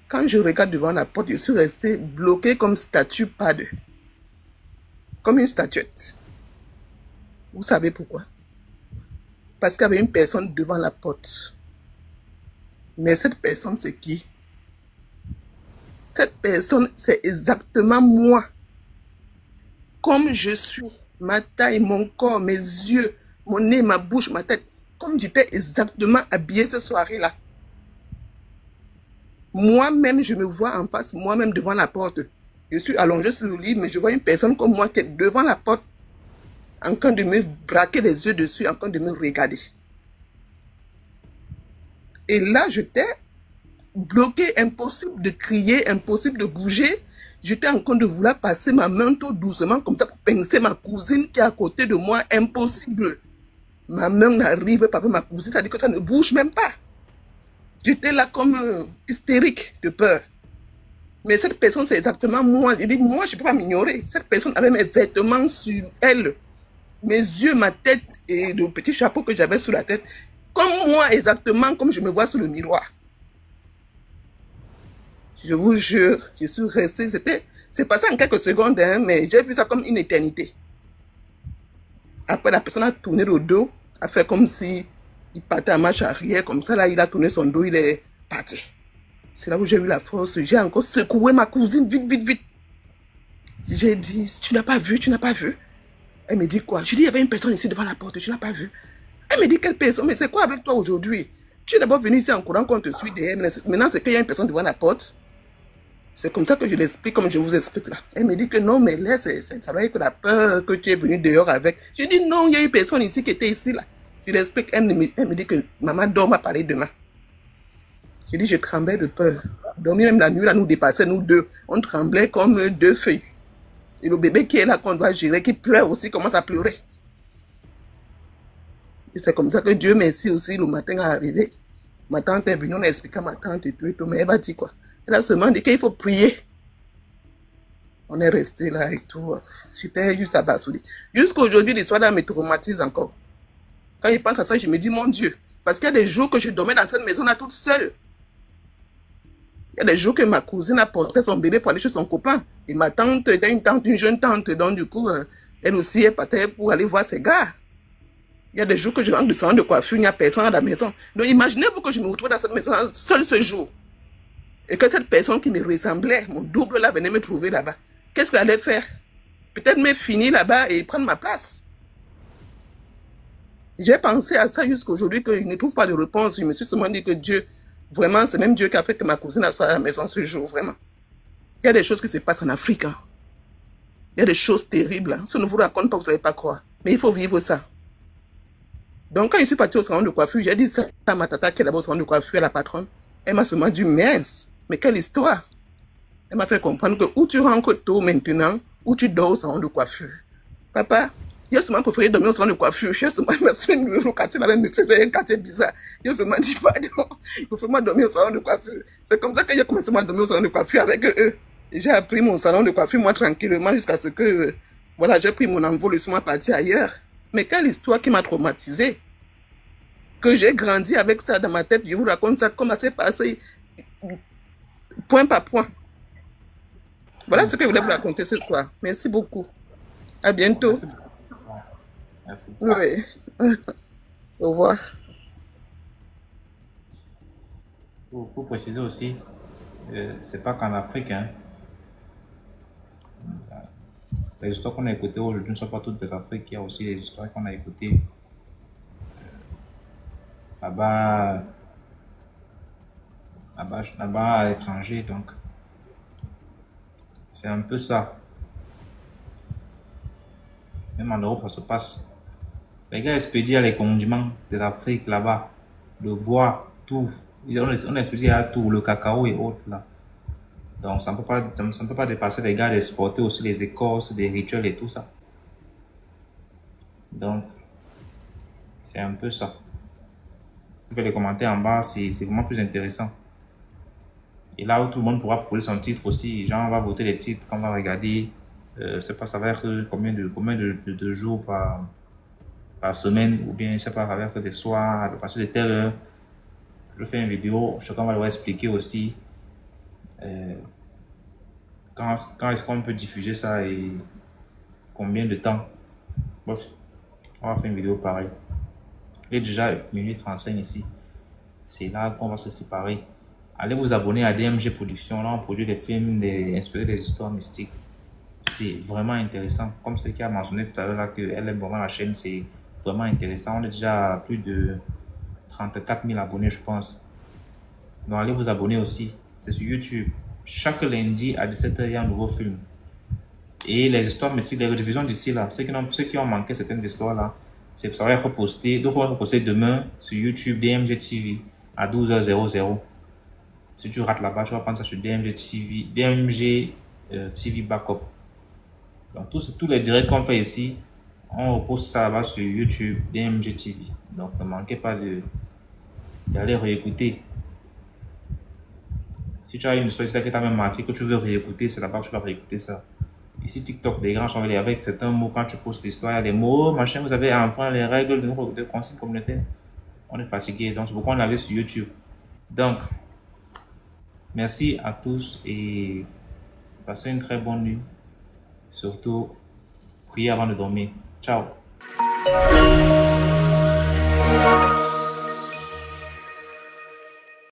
Quand je regarde devant la porte, je suis resté bloqué comme statue pade. Comme une statuette. Vous savez pourquoi? Parce qu'il y avait une personne devant la porte. Mais cette personne, c'est qui? Cette personne, c'est exactement moi. Comme je suis, ma taille, mon corps, mes yeux, mon nez, ma bouche, ma tête. Comme j'étais exactement habillée cette soirée-là. Moi-même, je me vois en face, moi-même devant la porte. Je suis allongé sur le lit, mais je vois une personne comme moi qui est devant la porte, en train de me braquer les yeux dessus, en train de me regarder. Et là, j'étais bloqué, impossible de crier, impossible de bouger. J'étais en train de vouloir passer ma main tout doucement, comme ça, pour pincer ma cousine qui est à côté de moi. Impossible. Ma main n'arrive pas avec ma cousine, c'est-à-dire que ça ne bouge même pas. J'étais là comme hystérique de peur. Mais cette personne, c'est exactement moi. J'ai dit, moi, je ne peux pas m'ignorer. Cette personne avait mes vêtements sur elle. Mes yeux, ma tête et le petit chapeau que j'avais sur la tête. Comme moi, exactement comme je me vois sur le miroir. Je vous jure, je suis restée. C'est passé en quelques secondes, hein, mais j'ai vu ça comme une éternité. Après, la personne a tourné le dos, a fait comme si il partait en marche arrière, comme ça, là, il a tourné son dos, il est parti. C'est là où j'ai eu la force. J'ai encore secoué ma cousine, vite, vite, vite. J'ai dit, tu n'as pas vu, tu n'as pas vu. Elle me dit quoi? Je dis, il y avait une personne ici devant la porte, tu n'as pas vu. Elle me dit, quelle personne? Mais c'est quoi avec toi aujourd'hui? Tu es d'abord venu ici en courant qu'on te suit derrière. Maintenant, c'est qu'il y a une personne devant la porte. C'est comme ça que je l'explique, comme je vous explique là. Elle me dit que non, mais là, ça doit être que la peur que tu es venu dehors avec. Je dis, non, il y a une personne ici qui était ici là. Je l'explique, elle me dit que maman dort, m'a parlé demain. Je dis, je tremblais de peur. Dormir même la nuit, là, nous dépassait, nous deux. On tremblait comme deux feuilles. Et le bébé qui est là, qu'on doit gérer, qui pleure aussi, commence à pleurer. Et c'est comme ça que Dieu merci aussi, le matin est arrivé. Ma tante est venue, on a expliqué à ma tante et tout, mais elle va dire quoi? Elle a seulement dit qu'il faut prier. On est resté là et tout. J'étais juste abasourdi. Jusqu'à aujourd'hui, l'histoire là me traumatise encore. Quand je pense à ça, je me dis, mon Dieu, parce qu'il y a des jours que je dormais dans cette maison là toute seule. Il y a des jours que ma cousine a porté son bébé pour aller chez son copain. Et ma tante était une jeune tante. Donc du coup, elle aussi est partie pour aller voir ses gars. Il y a des jours que je rentre du salon de coiffure, il n'y a personne à la maison. Donc imaginez-vous que je me retrouve dans cette maison seul ce jour. Et que cette personne qui me ressemblait, mon double là, venait me trouver là-bas. Qu'est-ce qu'elle allait faire? Peut-être me finir là-bas et prendre ma place. J'ai pensé à ça jusqu'à aujourd'hui que je ne trouve pas de réponse. Je me suis seulement dit que Dieu, vraiment, c'est même Dieu qui a fait que ma cousine soit à la maison ce jour, vraiment. Il y a des choses qui se passent en Afrique. Hein. Il y a des choses terribles. Hein. Si on ne vous raconte pas, vous ne savez pas croire. Mais il faut vivre ça. Donc, quand je suis partie au salon de coiffure, j'ai dit ça à ma tata qui est là-bas au salon de coiffure, la patronne. Elle m'a seulement dit, mince, mais quelle histoire. Elle m'a fait comprendre que où tu rentres tôt maintenant, où tu dors au salon de coiffure. Papa, j'ai seulement préféré dormir au salon de coiffure. J'ai seulement, le quartier là me faisait un quartier bizarre. J'ai seulement dit, pardon, il faut vraiment dormir au salon de coiffure. C'est comme ça que j'ai commencé à dormir au salon de coiffure avec eux. Et j'ai appris mon salon de coiffure, moi, tranquillement, jusqu'à ce que, voilà, j'ai pris mon envol et suis parti ailleurs. Mais quelle histoire qui m'a traumatisé. Que j'ai grandi avec ça dans ma tête. Je vous raconte ça, comment ça s'est passé, point par point. Voilà ce que je voulais vous raconter ce soir. Merci beaucoup. À bientôt. Merci. Oui. Au revoir. Pour préciser aussi, c'est pas qu'en Afrique, hein. Les histoires qu'on a écoutées aujourd'hui ne sont pas toutes de l'Afrique. Il y a aussi les histoires qu'on a écoutées là-bas, à l'étranger. Donc, c'est un peu ça. Même en Europe, ça se passe. Les gars expédient les condiments de l'Afrique là-bas, le bois, tout. On expédie à tout, le cacao et autres là. Donc, ça ne peut pas dépasser les gars d'exporter aussi les écorces, des rituels et tout ça. Donc, c'est un peu ça. Vous faites les commentaires en bas, c'est vraiment plus intéressant. Et là où tout le monde pourra proposer son titre aussi, genre on va voter les titres qu'on va regarder. Je sais pas, ça va être combien de jours par semaine, ou bien je sais pas, ça va être des soirs, à partir de telle heure. Je fais une vidéo, chacun va leur expliquer aussi quand est-ce qu'on peut diffuser ça et combien de temps. Bref, on va faire une vidéo pareille. Il est déjà minuit 35 ici. C'est là qu'on va se séparer. Allez vous abonner à DMG Productions. Là, on produit des films inspirés des histoires mystiques. C'est vraiment intéressant. Comme ce qui a mentionné tout à l'heure, là, qu'elle aime vraiment la chaîne, c'est vraiment intéressant. On est déjà à plus de 34 000 abonnés, je pense. Donc, allez vous abonner aussi. C'est sur YouTube. Chaque lundi à 17 h, il y a un nouveau film. Et les histoires mystiques, les rediffusions d'ici là, ceux qui ont manqué certaines histoires là, ça va être posté. Donc, on va reposter demain sur YouTube DMG TV à 12h00. Si tu rates là-bas, tu vas prendre ça sur DMG TV Backup. Donc, tous les directs qu'on fait ici, on repose ça là-bas sur YouTube DMG TV. Donc, ne manquez pas d'aller réécouter. Si tu as une histoire qui t'a même marqué, que tu veux réécouter, c'est là-bas que tu vas réécouter ça. Ici, TikTok, des grands sont avec certains mots. Quand tu postes l'histoire, il y a des mots, machin, vous avez enfreint les règles de consigne communautaire. On est fatigué, donc c'est pourquoi on allait sur YouTube. Donc, merci à tous et passez une très bonne nuit. Surtout, priez avant de dormir. Ciao.